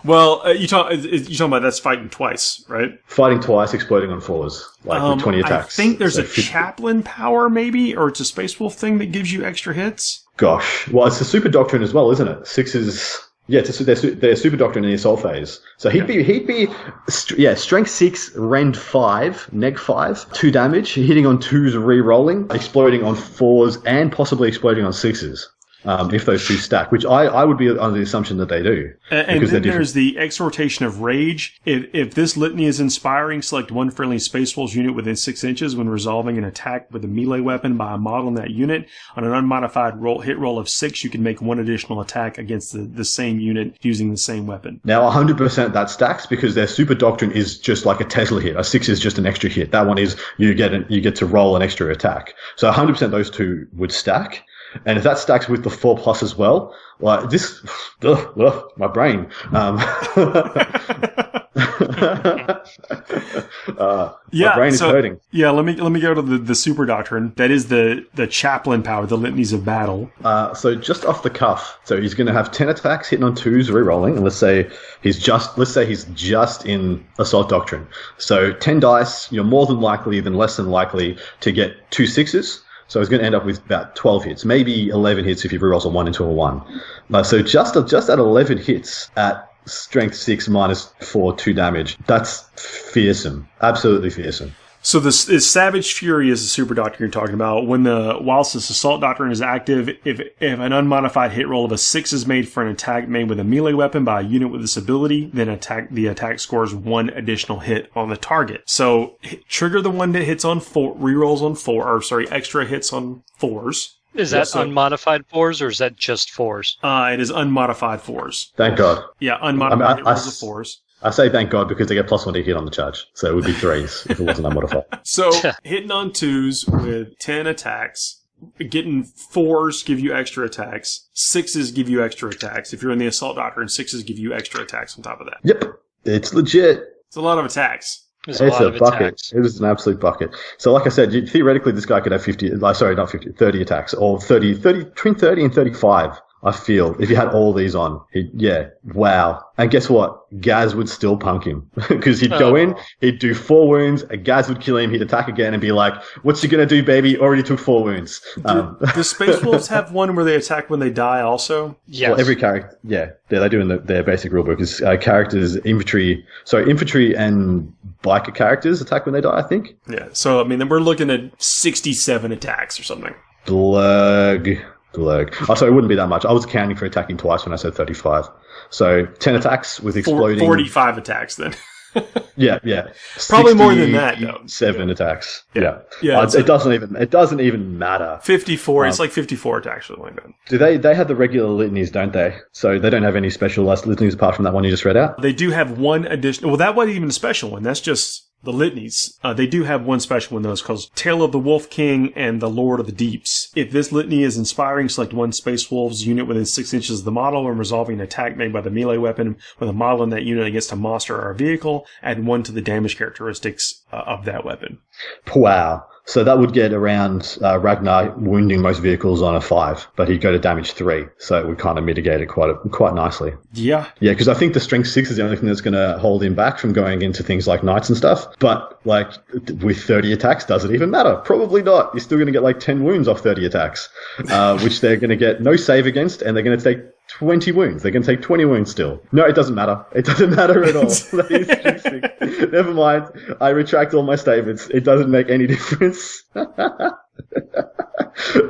Well, you're talking about that's fighting twice, right? Fighting twice, exploding on 4s, with 20 attacks. I think there's a chaplain power, maybe, or it's a Space Wolf thing that gives you extra hits. Gosh, well, it's a super doctrine as well, isn't it? 6 is they're super doctrine in the assault phase. So he'd be strength 6, rend 5, neg 5, 2 damage, hitting on 2s, re-rolling, exploding on 4s, and possibly exploding on 6s. If those 2 stack, which I would be under the assumption that they do. And then there's the Exhortation of Rage. If this litany is inspiring, select one friendly Space Wolves unit within 6 inches when resolving an attack with a melee weapon by a model in that unit. On an unmodified hit roll of 6, you can make 1 additional attack against the same unit using the same weapon. Now, 100% that stacks because their super doctrine is just like a Tesla hit. A 6 is just an extra hit. That one is you get to roll an extra attack. So 100% those 2 would stack. And if that stacks with the 4+ as well, like this, my brain. My brain is hurting. Yeah, let me go to the super doctrine. That is the chaplain power, the litanies of battle. So just off the cuff, so he's going to have 10 attacks hitting on 2s, re-rolling, and let's say he's just in assault doctrine. So 10 dice, you're more than likely than less than likely to get 2 6s. So he's going to end up with about 12 hits, maybe 11 hits if he rerolls a 1 into a 1. So just at 11 hits at strength 6 -4, 2 damage, that's fearsome. Absolutely fearsome. So this is Savage Fury is the super doctrine you're talking about. Whilst this assault doctrine is active, if an unmodified hit roll of a 6 is made for an attack made with a melee weapon by a unit with this ability, then the attack scores 1 additional hit on the target. So trigger the one that hits on 4, rerolls on 4, extra hits on 4s. Is that unmodified 4s or is that just 4s? It is unmodified 4s. Thank God. Yeah, unmodified hit rolls of 4s. I say thank God because they get +1 to hit on the charge. So it would be 3s if it wasn't unmodified. So hitting on 2s with 10 attacks, getting 4s give you extra attacks, 6s give you extra attacks. If you're in the assault doctrine, 6s give you extra attacks on top of that. Yep. It's legit. It's a lot of attacks. It's a bucket. Attacks. It is an absolute bucket. So like I said, theoretically this guy could have 30 attacks or 30 between 30 and 35 I feel if you had all these on, wow. And guess what? Gaz would still punk him because he'd go in, he'd do 4 wounds, a Gaz would kill him, he'd attack again and be like, "What's you gonna do, baby? Already took 4 wounds." Do Space Wolves have one where they attack when they die also? Yeah. Well, every character, they do in their basic rulebook is characters, infantry and biker characters attack when they die, I think. Yeah. So I mean, then we're looking at 67 attacks or something. Glug. Oh, so it wouldn't be that much. I was counting for attacking twice when I said 35. So 10 attacks with exploding. 45 attacks then. Yeah. Probably more than that, though. 7 attacks. Yeah. It doesn't even matter. 54. It's like 54 attacks or something like that. Do they have the regular litanies, don't they? So they don't have any specialized litanies apart from that one you just read out? They do have one additional. Well, that wasn't even a special one. That's just the litanies. They do have one special one, though. It's called Tale of the Wolf King and the Lord of the Deeps. If this litany is inspiring, select one Space Wolves unit within 6 inches of the model when resolving an attack made by the melee weapon with a model in that unit against a monster or a vehicle. Add 1 to the damage characteristics of that weapon. Wow. So that would get around Ragnar wounding most vehicles on a 5, but he'd go to damage 3. So it would kind of mitigate it quite nicely. Yeah. Yeah, because I think the strength 6 is the only thing that's going to hold him back from going into things like knights and stuff. But like with 30 attacks, does it even matter? Probably not. You're still going to get like 10 wounds off 30 attacks, which they're going to get no save against, and they're going to take 20 wounds. They can take 20 wounds still. No, it doesn't matter. It doesn't matter at all. Never mind. I retract all my statements. It doesn't make any difference.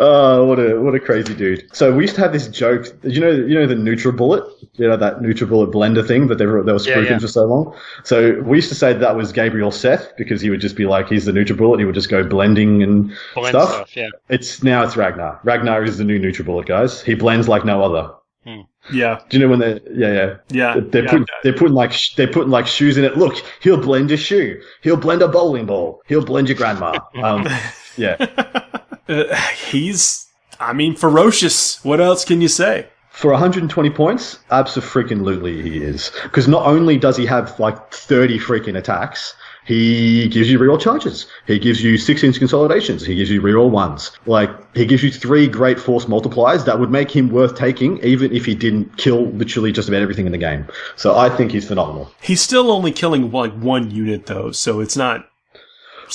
Oh, what a crazy dude. So we used to have this joke. You know the NutriBullet? You know that NutriBullet blender thing that they were spruiking for so long? So we used to say that was Gabriel Seth because he would just be like, he's the NutriBullet. He would just go blending and stuff. Yeah. It's Ragnar. Ragnar is the new NutriBullet, guys. He blends like no other. Yeah. Do you know when they're putting like shoes in it? Look, he'll blend a shoe. He'll blend a bowling ball. He'll blend your grandma. He's ferocious. What else can you say? For 120 points, abso-freaking-lutely he is. Because not only does he have like 30 freaking attacks, he gives you reroll charges. He gives you 6-inch consolidations. He gives you reroll 1s. Like, he gives you 3 great force multipliers that would make him worth taking, even if he didn't kill literally just about everything in the game. So I think he's phenomenal. He's still only killing like 1 unit, though, so it's not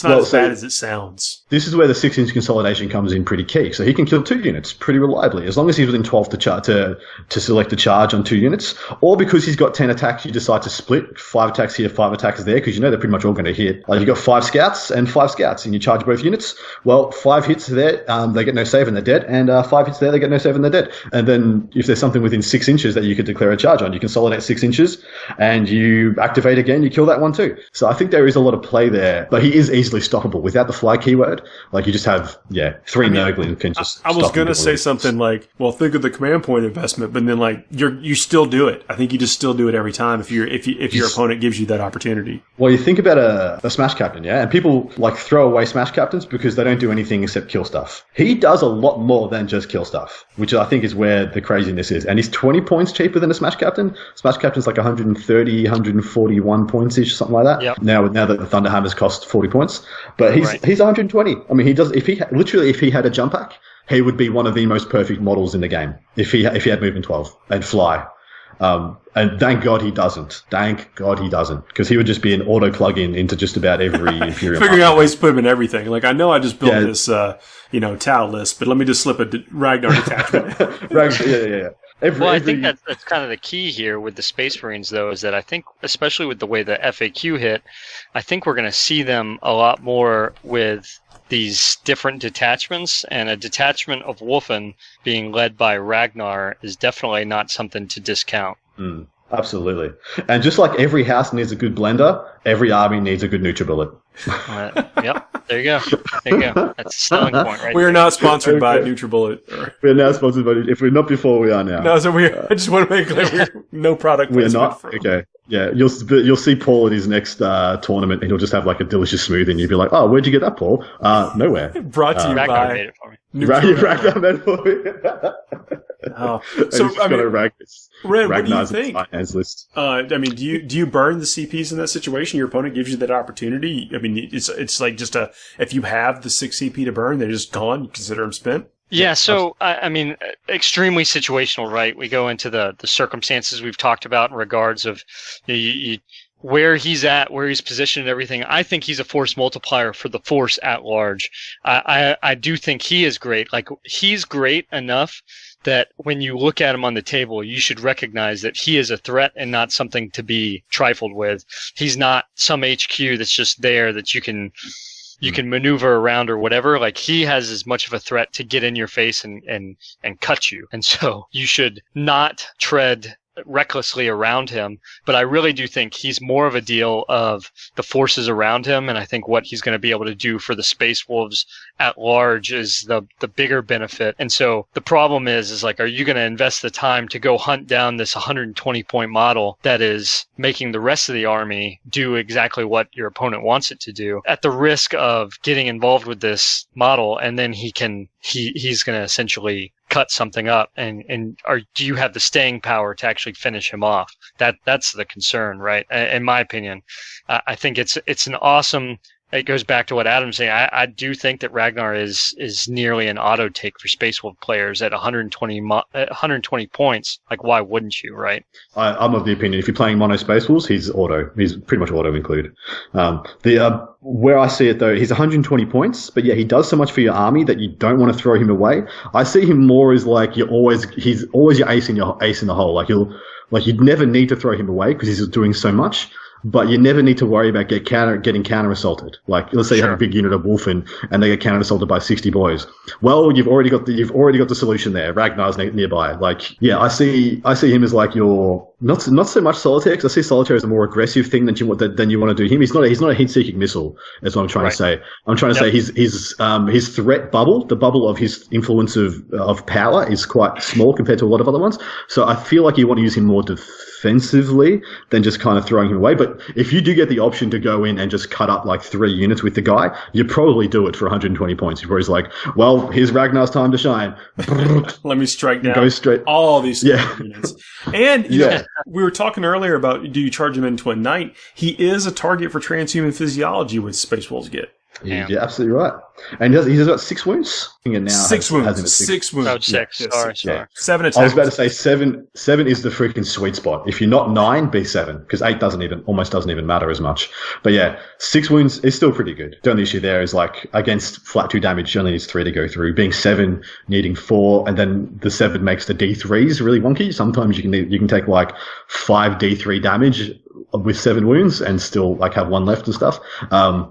as bad as it sounds. This is where the 6-inch consolidation comes in pretty key. So he can kill 2 units pretty reliably, as long as he's within 12 to select a charge on 2 units. Or because he's got 10 attacks, you decide to split 5 attacks here, 5 attacks there, because you know they're pretty much all going to hit. Like you've got 5 scouts, and you charge both units. Well, 5 hits there, they get no save and they're dead, and 5 hits there, they get no save and they're dead. And then if there's something within 6 inches that you could declare a charge on, you consolidate 6 inches, and you activate again, you kill that one too. So I think there is a lot of play there, but he is easily stoppable without the fly keyword. Like you just have 3 Nurglings can just. I was going to say something like, well, think of the command point investment, but then like you still do it. I think you just still do it every time if your opponent gives you that opportunity. Well, you think about a Smash Captain, and people like throw away Smash Captains because they don't do anything except kill stuff. He does a lot more than just kill stuff, which I think is where the craziness is. And he's 20 points cheaper than a Smash Captain. Smash Captain's like 130, 141 points-ish, something like that. Yep. Now that the Thunderhammers cost 40 points. But he's 120. I mean, he does. If he had a jump pack, he would be one of the most perfect models in the game. If he had movement 12 and fly, and thank God he doesn't. Thank God he doesn't, because he would just be an auto plug-in into just about every Imperial. Figuring out ways to put him in everything. Like I know I just built this, Tau list, but let me just slip a Ragnar detachment. I think that's kind of the key here with the Space Marines, though, is that I think, especially with the way the FAQ hit, I think we're going to see them a lot more with these different detachments, and a detachment of Wolfen being led by Ragnar is definitely not something to discount. Absolutely. And just like every house needs a good blender, every army needs a good NutriBullet. Yep. There you go. That's a selling point, right? We are not sponsored by NutriBullet. We're now sponsored by. If we're not before, we are now. No, so I just want to make clear we're no product. We're not. Okay. Yeah, you'll see Paul at his next tournament, and he'll just have like a delicious smoothie, and you'll be like, "Oh, where'd you get that, Paul?" Nowhere. Brought to you Ragnar by. Made it for me. Ragnar made it for me. So I mean, Red, Ragnar's what do you think? List. Do you burn the CPs in that situation? Your opponent gives you that opportunity. I mean, it's like just if you have the 6 CP to burn, they're just gone. You consider them spent. Yeah, so, I mean, extremely situational, right? We go into the circumstances we've talked about in regards of where he's at, where he's positioned and everything. I think he's a force multiplier for the force at large. I do think he is great. Like, he's great enough that when you look at him on the table, you should recognize that he is a threat and not something to be trifled with. He's not some HQ that's just there that you can maneuver around or whatever. Like, he has as much of a threat to get in your face and cut you. And so you should not tread recklessly around him. But I really do think he's more of a deal of the forces around him. And I think what he's going to be able to do for the Space Wolves at large is the bigger benefit. And so the problem is like, are you going to invest the time to go hunt down this 120 point model that is making the rest of the army do exactly what your opponent wants it to do, at the risk of getting involved with this model, and then he's going to essentially cut something up, and do you have the staying power to actually finish him off? That's the concern, right? In my opinion, I think it's an awesome. It goes back to what Adam's saying. I do think that Ragnar is nearly an auto take for Space Wolf players at 120 points. Like, why wouldn't you, right? I'm of the opinion if you're playing mono Space Wolves, he's auto. He's pretty much auto included. Where I see it though, he's 120 points, but yeah, he does so much for your army that you don't want to throw him away. I see him more as like he's always your ace in the hole. Like you never need to throw him away because he's doing so much. But you never need to worry about getting counter assaulted. Like, let's say you have a big unit of Wolfen and they get counter assaulted by 60 boys. Well, you've already got the solution there. Ragnar's nearby. Like, yeah, I see him as like your not so much solitaire, because I see solitaire as a more aggressive thing than you want to do him. He's not a heat seeking missile. That's what I'm trying to say. I'm trying to say his threat bubble, the bubble of his influence of power, is quite small compared to a lot of other ones. So I feel like you want to use him more defensively than just kind of throwing him away. But if you do get the option to go in and just cut up like 3 units with the guy, you probably do it for 120 points. You're probably like, well, here's Ragnar's time to shine. Let me strike down go straight. All these units. And you know, we were talking earlier about, do you charge him into a knight? He is a target for transhuman physiology, which Space Wolves get. You're absolutely right. And he's got 6 wounds. And now 6 wounds. 6 wounds. Oh, 6. Sorry. 7 attacks. I was about to say 7 is the freaking sweet spot. If you're not 9, be 7. Because 8 almost doesn't even matter as much. But yeah, 6 wounds is still pretty good. The only issue there is like against flat 2 damage, you only need 3 to go through. Being 7, needing 4, and then the 7 makes the D3s really wonky. Sometimes you can take like 5 D3 damage with 7 wounds and still like have 1 left and stuff.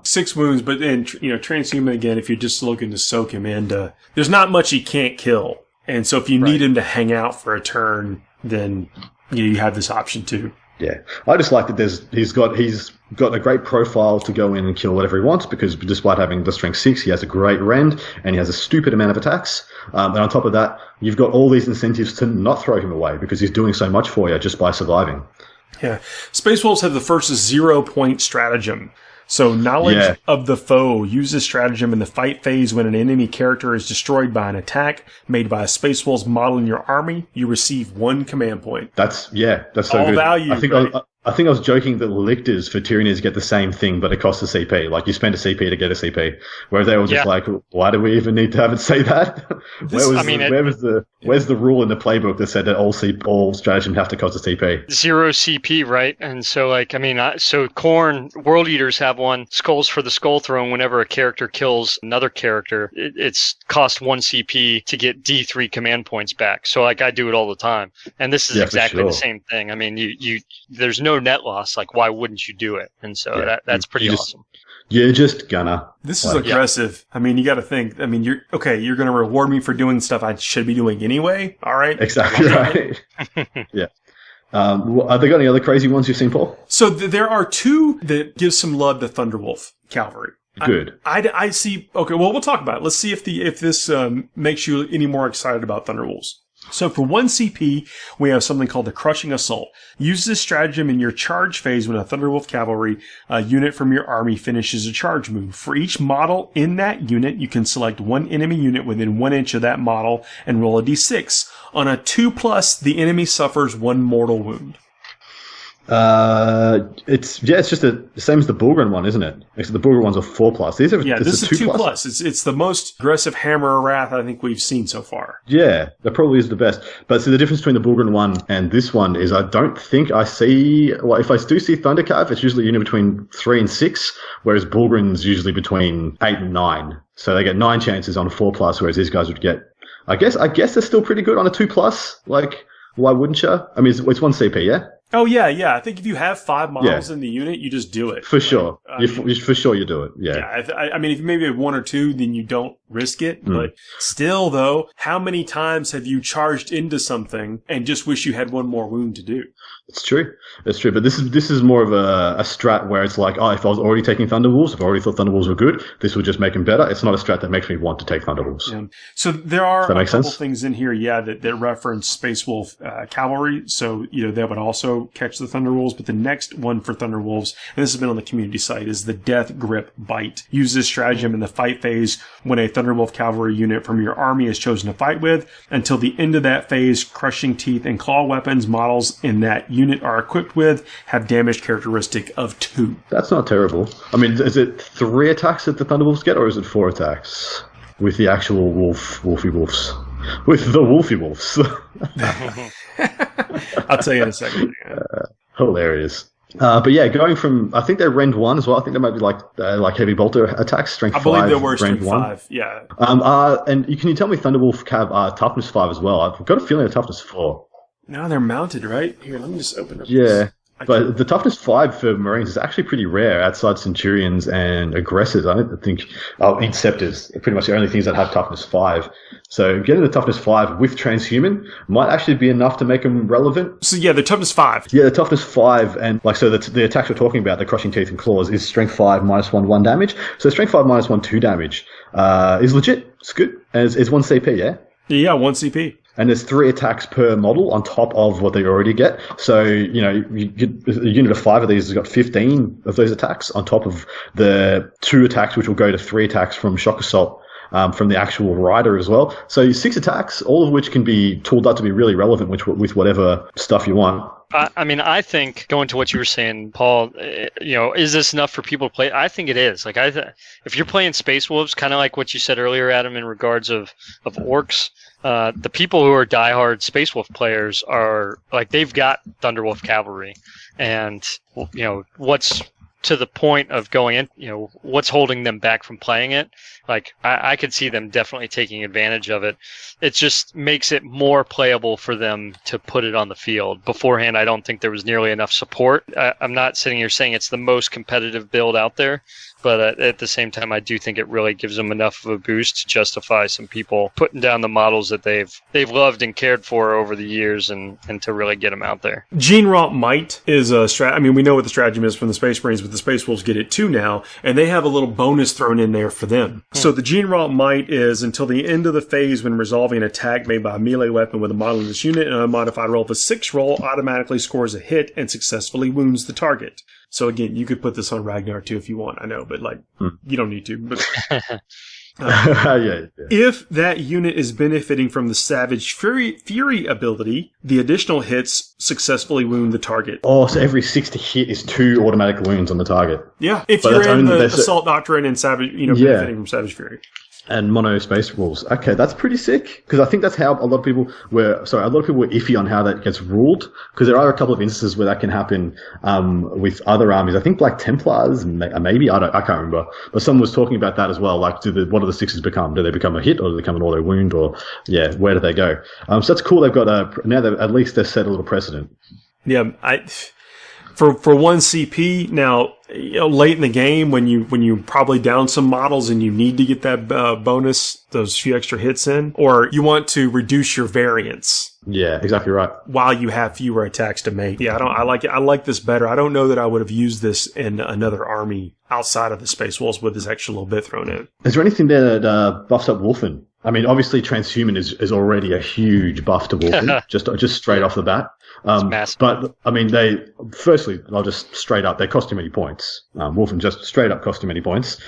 6 wounds, but then transhuman again. If you're just looking to soak him into, there's not much he can't kill, and so if you need him to hang out for a turn, then you have this option too. Yeah, I just like that he's got a great profile to go in and kill whatever he wants, because despite having the strength 6, he has a great rend and he has a stupid amount of attacks. And on top of that, you've got all these incentives to not throw him away because he's doing so much for you just by surviving. Yeah. Space Wolves have the first 0-point stratagem. So knowledge of the foe. Use this stratagem in the fight phase when an enemy character is destroyed by an attack made by a Space Wolves model in your army. You receive 1 command point. That's so all good. Value. I think I was joking that lictors for Tyranids get the same thing, but it costs a CP. Like, you spend a CP to get a CP. Whereas they were just like, why do we even need to have it say that? Where's the rule in the playbook that said that all stratagems have to cost a CP? 0 CP, right? And so, so Khorne World Eaters have one. Skulls for the Skull Throne. Whenever a character kills another character, it's cost 1 CP to get D3 command points back. So, I do it all the time. And this is exactly the same thing. I mean, there's no net loss. Like, why wouldn't you do it? And so that's pretty awesome. You're just gonna. This is aggressive. I mean, you got to think. I mean, you're going to reward me for doing stuff I should be doing anyway. All right. Exactly right. Yeah. Are there got any other crazy ones you've seen, Paul? So there are 2 that give some love to Thunderwolf Cavalry. Good. I see. Okay. Well, we'll talk about it. Let's see if this makes you any more excited about Thunderwolves. So for 1 CP, we have something called the Crushing Assault. Use this stratagem in your charge phase when a Thunderwolf Cavalry unit from your army finishes a charge move. For each model in that unit, you can select 1 enemy unit within 1 inch of that model and roll a d6. On a 2+, the enemy suffers 1 mortal wound. It's just the same as the Bullgren one, isn't it? Except the Bullgren one's a 4+. These are this is a 2+. It's the most aggressive Hammer of Wrath I think we've seen so far. Yeah, that probably is the best. But so the difference between the Bullgren one and this one is I don't think I see. Well, if I do see Thundercav, it's usually between 3 and 6, whereas Bullgren's usually between 8 and 9. So they get 9 chances on a 4+, whereas these guys would get. I guess they're still pretty good on a 2+. Like, why wouldn't you? I mean, it's 1 CP, yeah. Oh, yeah. I think if you have 5 models in the unit, you just do it. For sure. For sure you do it, yeah. I mean, if you maybe have 1 or 2, then you don't risk it. But still, though, how many times have you charged into something and just wish you had 1 more wound to do? It's true. But this is more of a strat where it's like, if I was already taking Thunderwolves, if I already thought Thunderwolves were good, this would just make them better. It's not a strat that makes me want to take Thunderwolves. Yeah. So there are a couple things in here, that reference Space Wolf cavalry. So, that would also catch the Thunderwolves. But the next one for Thunderwolves, and this has been on the community site, is the Death Grip Bite. Use this stratagem in the fight phase when a Thunderwolf cavalry unit from your army is chosen to fight with. Until the end of that phase, crushing teeth and claw weapons models in that unit are equipped with have damage characteristic of 2. That's not terrible. I mean, is it 3 attacks that the Thunderwolves get, or is it 4 attacks with the actual Wolfy Wolves? With the Wolfy Wolves. I'll tell you in a second. Hilarious. But yeah, going from, I think they're Rend 1 as well. I think they might be like heavy bolter attacks, strength 5. I believe they were strength 5, yeah. And can you tell me Thunderwolf Cav toughness 5 as well? I've got a feeling they're toughness 4. No, they're mounted, right? Here, let me just open up. Yeah. But the toughness 5 for Marines is actually pretty rare outside Centurions and Aggressors. I think Inceptors are pretty much the only things that have toughness 5. So getting the toughness 5 with Transhuman might actually be enough to make them relevant. So yeah, the toughness 5. Yeah, the toughness 5, and the attacks we're talking about, the crushing teeth and claws, is strength 5 -1 damage. So strength 5 -1 2 damage is legit. It's good. And it's 1 CP, yeah? Yeah, 1 CP. And there's 3 attacks per model on top of what they already get. So, you get a unit of 5 of these has got 15 of those attacks on top of the 2 attacks, which will go to 3 attacks from Shock Assault from the actual rider as well. So 6 attacks, all of which can be tooled up to be really relevant with whatever stuff you want. I mean, I think going to what you were saying, Paul, is this enough for people to play? I think it is. Like, if you're playing Space Wolves, kind of like what you said earlier, Adam, in regards of orcs, the people who are diehard Space Wolf players are like, they've got Thunderwolf cavalry, and what's to the point of going in, what's holding them back from playing it? Like, I could see them definitely taking advantage of it. It just makes it more playable for them to put it on the field. Beforehand, I don't think there was nearly enough support. I'm not sitting here saying it's the most competitive build out there, but at the same time, I do think it really gives them enough of a boost to justify some people putting down the models that they've loved and cared for over the years, and to really get them out there. Gene Rot Might is a strat. I mean, we know what the stratagem is from the Space Marines, but the Space Wolves get it too now, and they have a little bonus thrown in there for them. So the Gene Rot Might is until the end of the phase when resolving an attack made by a melee weapon with a model in this unit, and a modified roll of a 6 roll automatically scores a hit and successfully wounds the target. So again, you could put this on Ragnar too if you want. I know, but you don't need to. But yeah. If that unit is benefiting from the Savage Fury ability, the additional hits successfully wound the target. Oh, so every 6 to hit is 2 automatic wounds on the target. Yeah, if you're in the Assault Doctrine and Savage, benefiting from Savage Fury. And mono Space Wolves. Okay, that's pretty sick. Because I think that's how a lot of people were iffy on how that gets ruled. Because there are a couple of instances where that can happen with other armies. I think Black Templars, maybe, I can't remember. But someone was talking about that as well. Like, what do the 6s become? Do they become a hit, or do they become an auto wound, or where do they go? So that's cool. They've got at least they've set a little precedent. Yeah, For 1 CP now, late in the game when you probably down some models and you need to get that bonus, those few extra hits in, or you want to reduce your variance. Yeah, exactly right. While you have fewer attacks to make. Yeah, I like it. I like this better. I don't know that I would have used this in another army outside of the Space Wolves with this extra little bit thrown in. Is there anything there that buffs up Wolfen? I mean, obviously Transhuman is already a huge buff to Wolfen, just straight off the bat. But I mean, I'll just straight up, they cost too many points. points. Wolfen just straight up cost too many points.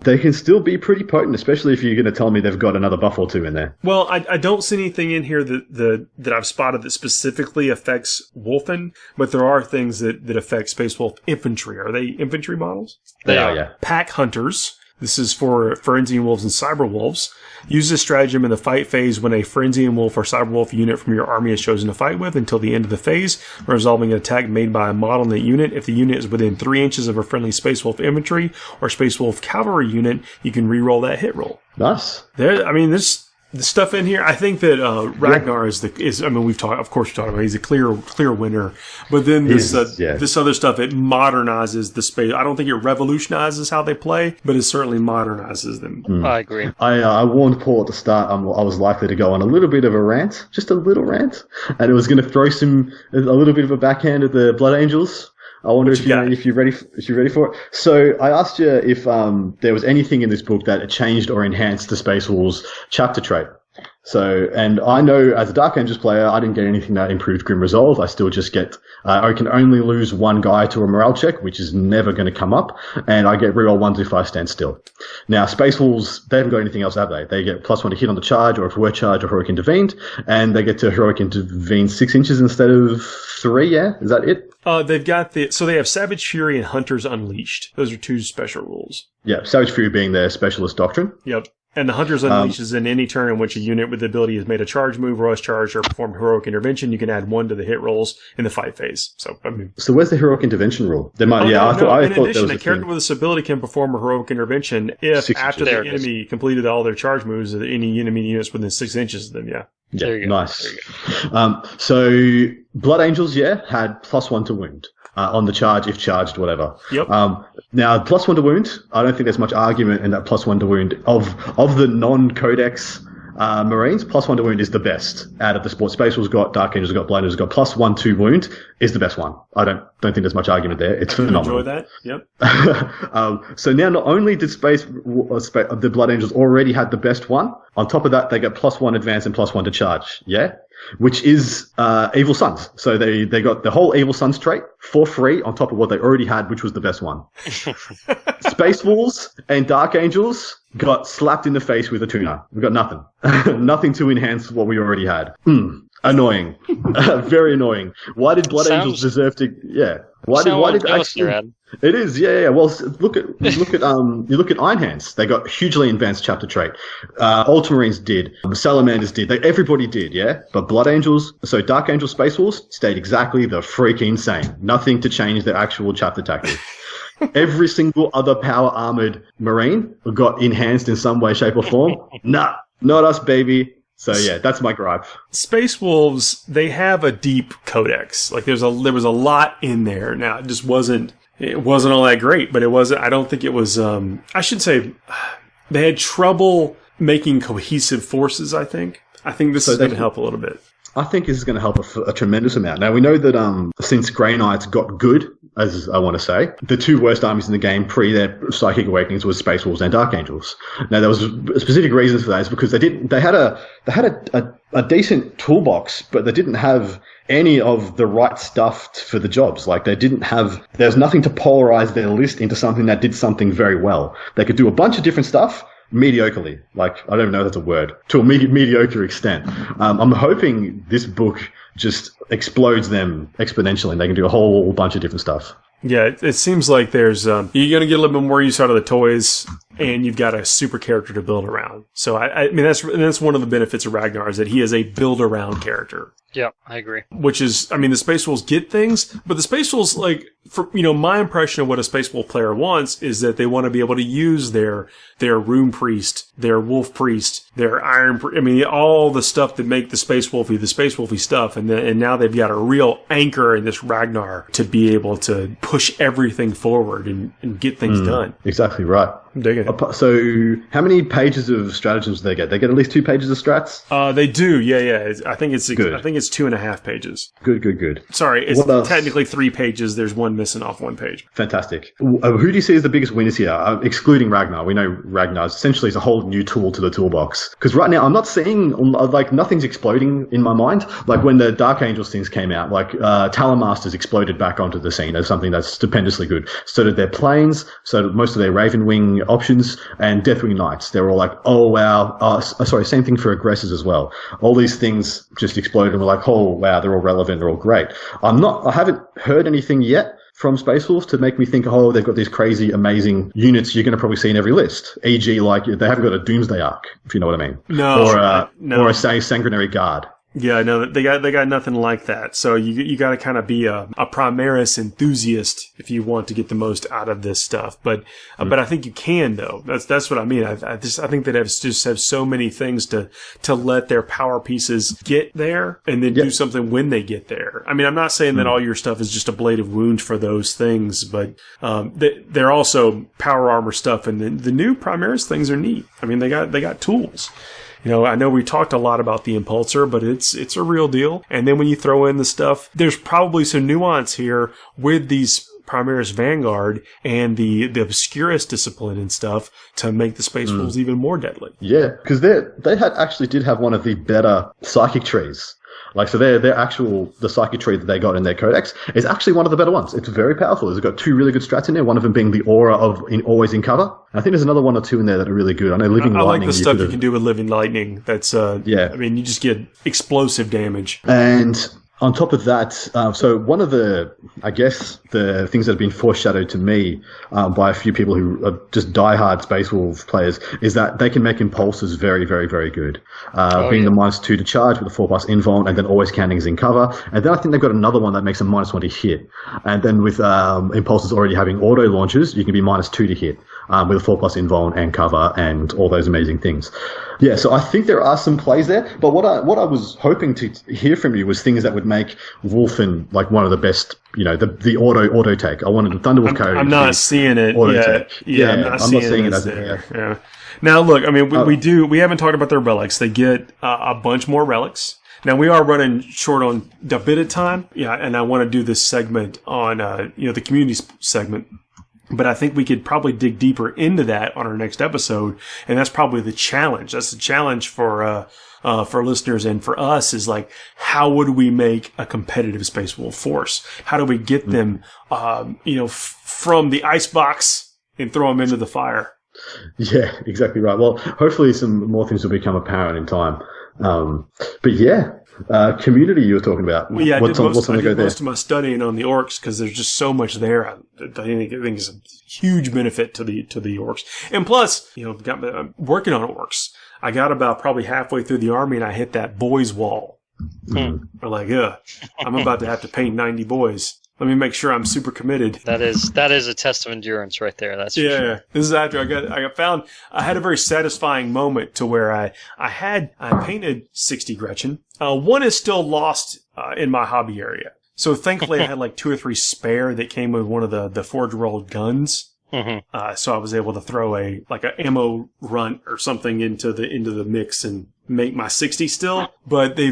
They can still be pretty potent, especially if you're going to tell me they've got another buff or two in there. Well, I don't see anything in here that I've spotted that specifically affects Wolfen, but there are things that affect Space Wolf infantry. Are they infantry models? They are, yeah. Pack Hunters. This is for Pharynxian Wolves and Cyber Wolves. Use this stratagem in the fight phase when a Pharynxian Wolf or Cyber Wolf unit from your army is chosen to fight with until the end of the phase, resolving an attack made by a model in the unit. If the unit is within 3 inches of a friendly Space Wolf infantry or Space Wolf cavalry unit, you can re-roll that hit roll. Nice. The stuff in here, I think that Ragnar is. I mean, we've talked about. He's a clear winner. But then this other stuff, it modernizes the space. I don't think it revolutionizes how they play, but it certainly modernizes them. I agree. I warned Paul at the start. I was likely to go on a little bit of a rant, just a little rant, and it was going to throw a little bit of a backhand at the Blood Angels. I wonder if you're ready for it. So I asked you if there was anything in this book that changed or enhanced the Space Wolves chapter trait. So, and I know as a Dark Angels player, I didn't get anything that improved Grim Resolve. I still just get, I can only lose one guy to a morale check, which is never going to come up, and I get reroll 1s if I stand still. Now, Space Wolves, they haven't got anything else, have they? They get +1 to hit on the charge, or if we're charged, or Heroic Intervened, and they get to Heroic Intervene 6 inches instead of 3, yeah? Is that it? They've got so they have Savage Fury and Hunters Unleashed. Those are 2 special rules. Yeah, Savage Fury being their specialist doctrine. Yep. And the Hunters Unleashed is in any turn in which a unit with the ability has made a charge move, rush charge, or performed heroic intervention. You can add 1 to the hit rolls in the fight phase. So where's the heroic intervention rule? There might. I thought in addition, a character with this ability can perform a heroic intervention if after the enemy completed all their charge moves, any enemy units within 6 inches of them. Yeah. Yeah, there you go. Nice. There you go. So Blood Angels, had +1 to wound. On the charge, if charged, whatever. Yep. Now, +1 to wound, I don't think there's much argument in that +1 to wound. Of the non-Codex Marines, +1 to wound is the best out of the sport. Space Wolves got, Dark Angels got, Blood Angels got, +1 to wound is the best one. I don't think there's much argument there. It's phenomenal. Enjoy that. Yep. So now not only did the Blood Angels already had the best one, on top of that, they get +1 advance and +1 to charge. Yeah? Which is Evil Sons. So they got the whole Evil Sons trait for free on top of what they already had, which was the best one. Space Wolves and Dark Angels got slapped in the face with a tuna. We got nothing. Nothing to enhance what we already had. Annoying. Very annoying. Why did Blood Angels deserve to... Yeah. Why did actually... It is, yeah. Well, look at Iron Hands. They got hugely advanced chapter trait. Ultramarines did. Salamanders did. Everybody did, yeah. But Blood Angels, so Dark Angel Space Wolves stayed exactly the freaking same. Nothing to change their actual chapter tactic. Every single other power armored Marine got enhanced in some way, shape, or form. Nah, not us, baby. So yeah, that's my gripe. Space Wolves, they have a deep codex. Like there was a lot in there. Now it just wasn't all that great, but it wasn't. I don't think it was. I should say they had trouble making cohesive forces. I think this is going to help a little bit. I think this is going to help a tremendous amount. Now we know that since Grey Knights got good, as I want to say, the 2 worst armies in the game pre their Psychic Awakenings was Space Wolves and Dark Angels. Now there was specific reasons for that. Is because they had a decent toolbox, but they didn't have any of the right stuff for the jobs. Like there's nothing to polarize their list into something that did something very well. They could do a bunch of different stuff mediocrely. Like, I don't even know if that's a word. To a mediocre extent. I'm hoping this book just explodes them exponentially and they can do a whole bunch of different stuff. Yeah, it seems like there's you're going to get a little bit more use out of the toys, and you've got a super character to build around. So I mean that's one of the benefits of Ragnar is that he is a build around character. Yeah, I agree. Which is, I mean, the Space Wolves get things, but the Space Wolves, like, for, my impression of what a Space Wolf player wants is that they want to be able to use their Rune Priest, their Wolf Priest, their Iron Priest, all the stuff that make the Space Wolfy stuff, and now they've got a real anchor in this Ragnar to be able to push everything forward and get things done. Exactly right. I'm digging it. So, how many pages of stratagems do they get? They get at least 2 pages of strats? They do, yeah. I think it's Good. I think it's 2.5 pages. Good. Sorry, it's technically 3 pages. There's one missing off one page. Fantastic. Who do you see as the biggest winners here? Excluding Ragnar. We know Ragnar essentially is a whole new tool to the toolbox. Because right now, I'm not seeing, like, nothing's exploding in my mind. Like, when the Dark Angels things came out, like, Talon Masters exploded back onto the scene as something that's stupendously good. So did their Planes, so did most of their Raven Wing options, and Deathwing Knights. They were all like, oh, wow. Sorry, same thing for Aggressors as well. All these things just exploded and we're like, oh, wow, they're all relevant, they're all great. I haven't heard anything yet from Space Wolves to make me think, oh, they've got these crazy, amazing units you're going to probably see in every list. E.g., like, they haven't got a Doomsday Arc, if you know what I mean. No. Or a Sanguinary Guard. Yeah, no, they got nothing like that. So you got to kind of be a Primaris enthusiast if you want to get the most out of this stuff. But I think you can, though. That's what I mean. I think they just have so many things to let their power pieces get there and then do something when they get there. I mean, I'm not saying that all your stuff is just a blade of wound for those things, but they're also power armor stuff, and the new Primaris things are neat. I mean, they got tools. You know, I know we talked a lot about the Impulsor, but it's a real deal. And then when you throw in the stuff, there's probably some nuance here with these Primaris Vanguard and the Obscurus discipline and stuff to make the Space Wolves even more deadly. Yeah, because they actually did have one of the better psychic trees. Like, so the psychic tree that they got in their codex is actually one of the better ones. It's very powerful. It's got 2 really good strats in there, one of them being the aura of always in cover. And I think there's another 1 or 2 in there that are really good. I know Living Lightning. I like the stuff you can do with Living Lightning. That's, I mean, you just get explosive damage. And on top of that, so one of the things that have been foreshadowed to me by a few people who are just diehard Space Wolf players is that they can make impulses very, very, very good. The -2 to charge with a 4+ invuln, and then always cannons in cover. And then I think they've got another one that makes a -1 to hit. And then with impulses already having auto launches, you can be -2 to hit with a 4+ invuln and cover and all those amazing things. Yeah, so I think there are some plays there. But what I was hoping to hear from you was things that would make Wolfen like one of the best, you know, the auto take. I wanted the Thunderwolf code. I'm not seeing it yet. Yeah, I'm not seeing it as there. Yeah. Now, look, I mean, we haven't talked about their relics. They get a bunch more relics. Now, we are running short on a bit of time. Yeah, and I want to do this segment on, the community segment. But I think we could probably dig deeper into that on our next episode. And that's probably the challenge. That's the challenge for listeners and for us is like, how would we make a competitive Space Wolf force? How do we get them, from the icebox and throw them into the fire? Yeah, exactly right. Well, hopefully some more things will become apparent in time. But yeah. Community you were talking about. Well, yeah, I did most of my studying on the orcs because there's just so much there. I think it's a huge benefit to the orcs. And plus, I'm working on orcs. I got about probably halfway through the army and I hit that boys wall. I'm like, I'm about to have to paint 90 boys. Let me make sure I'm super committed. That is a test of endurance right there. That's for sure. This is after I had a very satisfying moment to where I painted 60 Gretchen. 1 is still lost in my hobby area. So thankfully I had like 2 or 3 spare that came with one of the Forge World guns. So I was able to throw an ammo runt or something into the mix and make my 60 still. But they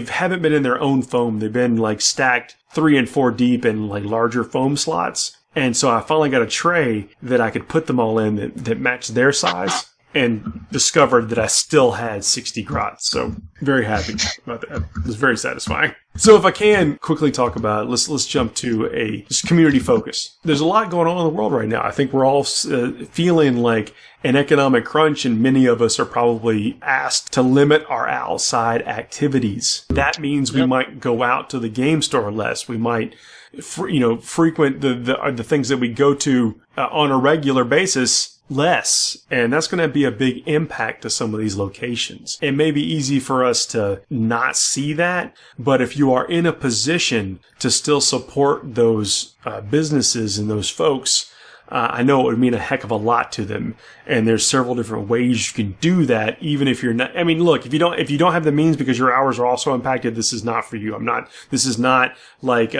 haven't been in their own foam. They've been like stacked 3 and 4 deep in like larger foam slots. And so I finally got a tray that I could put them all in that matched their size. And discovered that I still had 60 grots. So very happy about that. It was very satisfying. So if I can quickly talk about, let's jump to just community focus. There's a lot going on in the world right now. I think we're all feeling like an economic crunch, and many of us are probably asked to limit our outside activities. That means we might go out to the game store less. We might, frequent the things that we go to on a regular basis less, and that's going to be a big impact to some of these locations. It may be easy for us to not see that, but if you are in a position to still support those businesses and those folks, I know it would mean a heck of a lot to them. And there's several different ways you can do that, even if you're not. I mean, look, if you don't have the means because your hours are also impacted, this is not for you. This is not like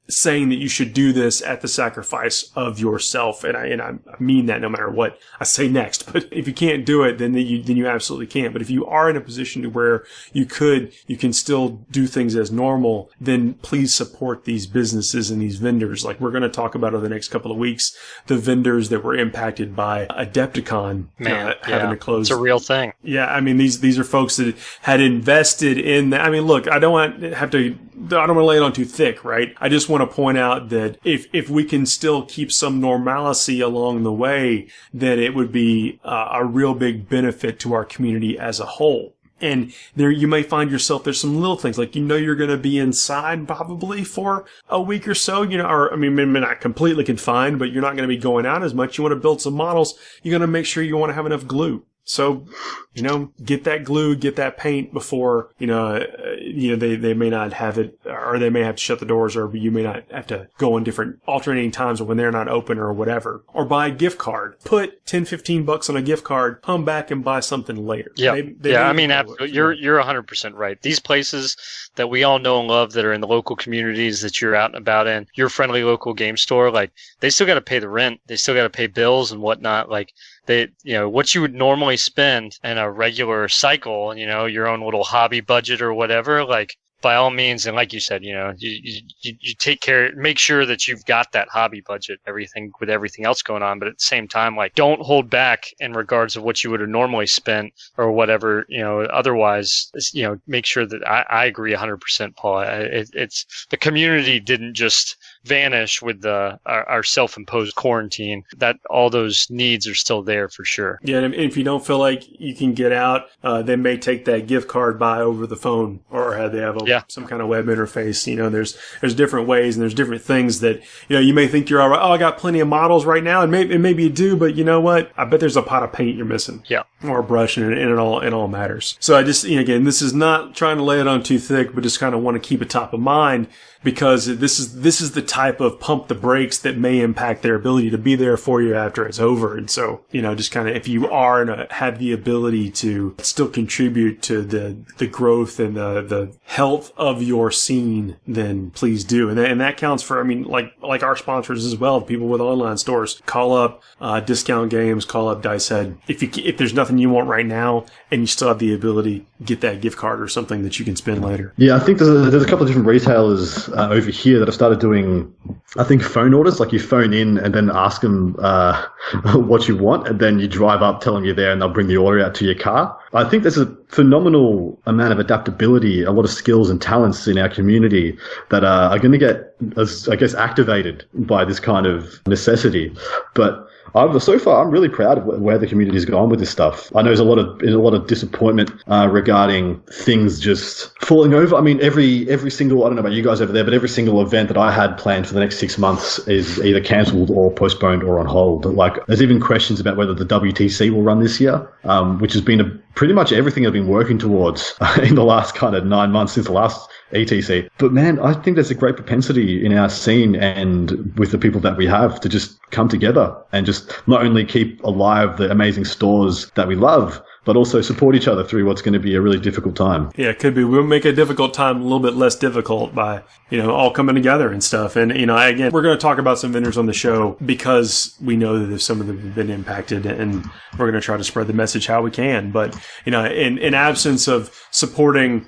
saying that you should do this at the sacrifice of yourself, and I mean that no matter what I say next. But if you can't do it, then you absolutely can't. But if you are in a position to where you can still do things as normal, then please support these businesses and these vendors. Like we're going to talk about over the next couple of weeks, the vendors that were impacted by Adepticon having to close. It's a real thing. Yeah, I mean these are folks that had invested in that. I mean, look, I don't want to lay it on too thick, right? I just want to point out that if we can still keep some normalcy along the way, then it would be a real big benefit to our community as a whole. And there you may find yourself, there's some little things like, you're going to be inside probably for a week or so, or I mean, maybe not completely confined, but you're not going to be going out as much. You want to build some models. You're going to make sure you want to have enough glue. So, get that glue, get that paint before, they may not have it, or they may have to shut the doors, or you may not have to go on different alternating times when they're not open or whatever. Or buy a gift card. Put $10-15 on a gift card, come back and buy something later. Yeah. I mean, absolutely. You're 100% right. These places that we all know and love that are in the local communities that you're out and about in, your friendly local game store, like, they still got to pay the rent. They still got to pay bills and whatnot. Like, what you would normally spend in a regular cycle, your own little hobby budget or whatever, like, by all means, and like you said, you take care, make sure that you've got that hobby budget, with everything else going on. But at the same time, like, don't hold back in regards of what you would have normally spent or whatever, otherwise, make sure that I agree 100%, Paul. It's the community didn't just vanish with our self-imposed quarantine. That all those needs are still there for sure. Yeah, and if you don't feel like you can get out, they may take that gift card by over the phone, or have they have some kind of web interface. There's different ways, and there's different things that you may think you're all right. Oh, I got plenty of models right now, and maybe you do, but you know what? I bet there's a pot of paint you're missing. Yeah, or a brush, and it all matters. So I just again, this is not trying to lay it on too thick, but just kind of want to keep it top of mind, because this is the type of pump the brakes that may impact their ability to be there for you after it's over. And so, just kind of, if you are and have the ability to still contribute to the growth and the health of your scene, then please do. And that counts for, like our sponsors as well, people with online stores. Call up Discount Games, call up Dice Head. If there's nothing you want right now and you still have the ability, get that gift card or something that you can spend later. Yeah, I think there's a couple of different retailers over here that have started doing, I think, phone orders. Like, you phone in and then ask them what you want, and then you drive up, tell them you're there, and they'll bring the order out to your car. I think there's a phenomenal amount of adaptability, a lot of skills and talents in our community that are going to get, I guess, activated by this kind of necessity. But so far, I'm really proud of where the community's gone with this stuff. I know there's a lot of disappointment regarding things just falling over. I mean, every single, I don't know about you guys over there, but every single event that I had planned for the next 6 months is either cancelled or postponed or on hold. Like, there's even questions about whether the WTC will run this year, which has been pretty much everything I've been working towards in the last kind of 9 months since the last ETC. But man, I think there's a great propensity in our scene and with the people that we have to just come together and just not only keep alive the amazing stores that we love, but also support each other through what's going to be a really difficult time. Yeah, it could be. We'll make a difficult time a little bit less difficult by, all coming together and stuff. And, again, we're going to talk about some vendors on the show because we know that some of them have been impacted, and we're going to try to spread the message how we can. But, in absence of supporting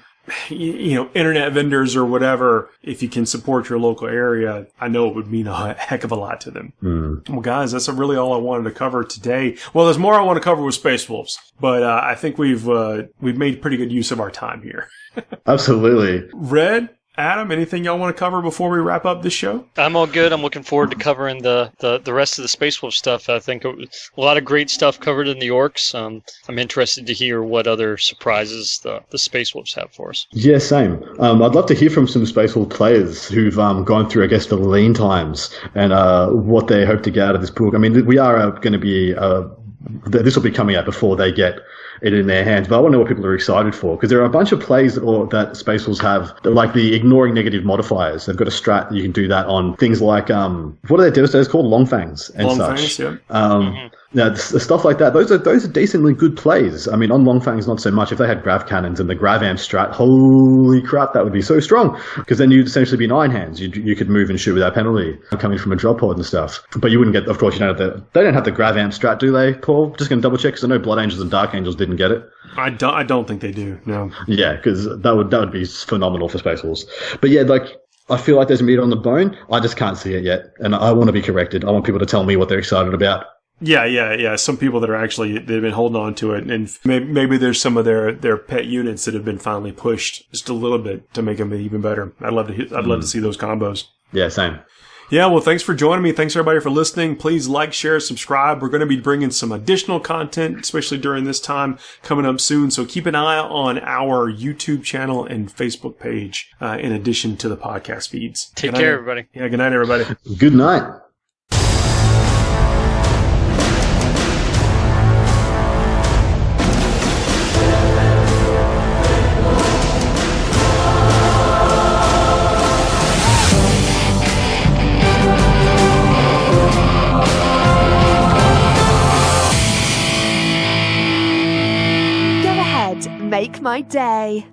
internet vendors or whatever, if you can support your local area, I know it would mean a heck of a lot to them. Well, guys, that's really all I wanted to cover today. Well, there's more I want to cover with Space Wolves, but I think we've made pretty good use of our time here. Absolutely. Red, Adam, anything y'all want to cover before we wrap up this show? I'm all good. I'm looking forward to covering the rest of the Space Wolf stuff. I think a lot of great stuff covered in the Orcs. I'm interested to hear what other surprises the Space Wolves have for us. Yeah, same. I'd love to hear from some Space Wolf players who've gone through, I guess, the lean times and what they hope to get out of this book. I mean, we are going to be... this will be coming out before they get it in their hands, but I want to know what people are excited for, because there are a bunch of plays that Space Wolves have, like the ignoring negative modifiers. They've got a strat that you can do that on things like what are their devastators called? Longfangs and such. Longfangs, yeah. Now, the stuff like that, those are decently good plays. I mean, on Longfangs, not so much. If they had grav cannons and the grav amp strat, holy crap, that would be so strong. Because then you'd essentially be 9 hands. You could move and shoot without penalty, coming from a drop pod and stuff. But you wouldn't get, of course, they don't have the grav amp strat, do they, Paul? Just going to double check, because I know Blood Angels and Dark Angels didn't get it. I don't think they do, no. Yeah, because that would be phenomenal for Space Wolves. But yeah, I feel like there's meat on the bone. I just can't see it yet. And I want to be corrected. I want people to tell me what they're excited about. Yeah. Some people that they've been holding on to it, and maybe there's some of their pet units that have been finally pushed just a little bit to make them even better. I'd love to see those combos. Yeah, same. Yeah, well, thanks for joining me. Thanks everybody for listening. Please like, share, subscribe. We're going to be bringing some additional content, especially during this time, coming up soon. So keep an eye on our YouTube channel and Facebook page, in addition to the podcast feeds. Take care, everybody. Yeah, good night, everybody. Good night. Make my day.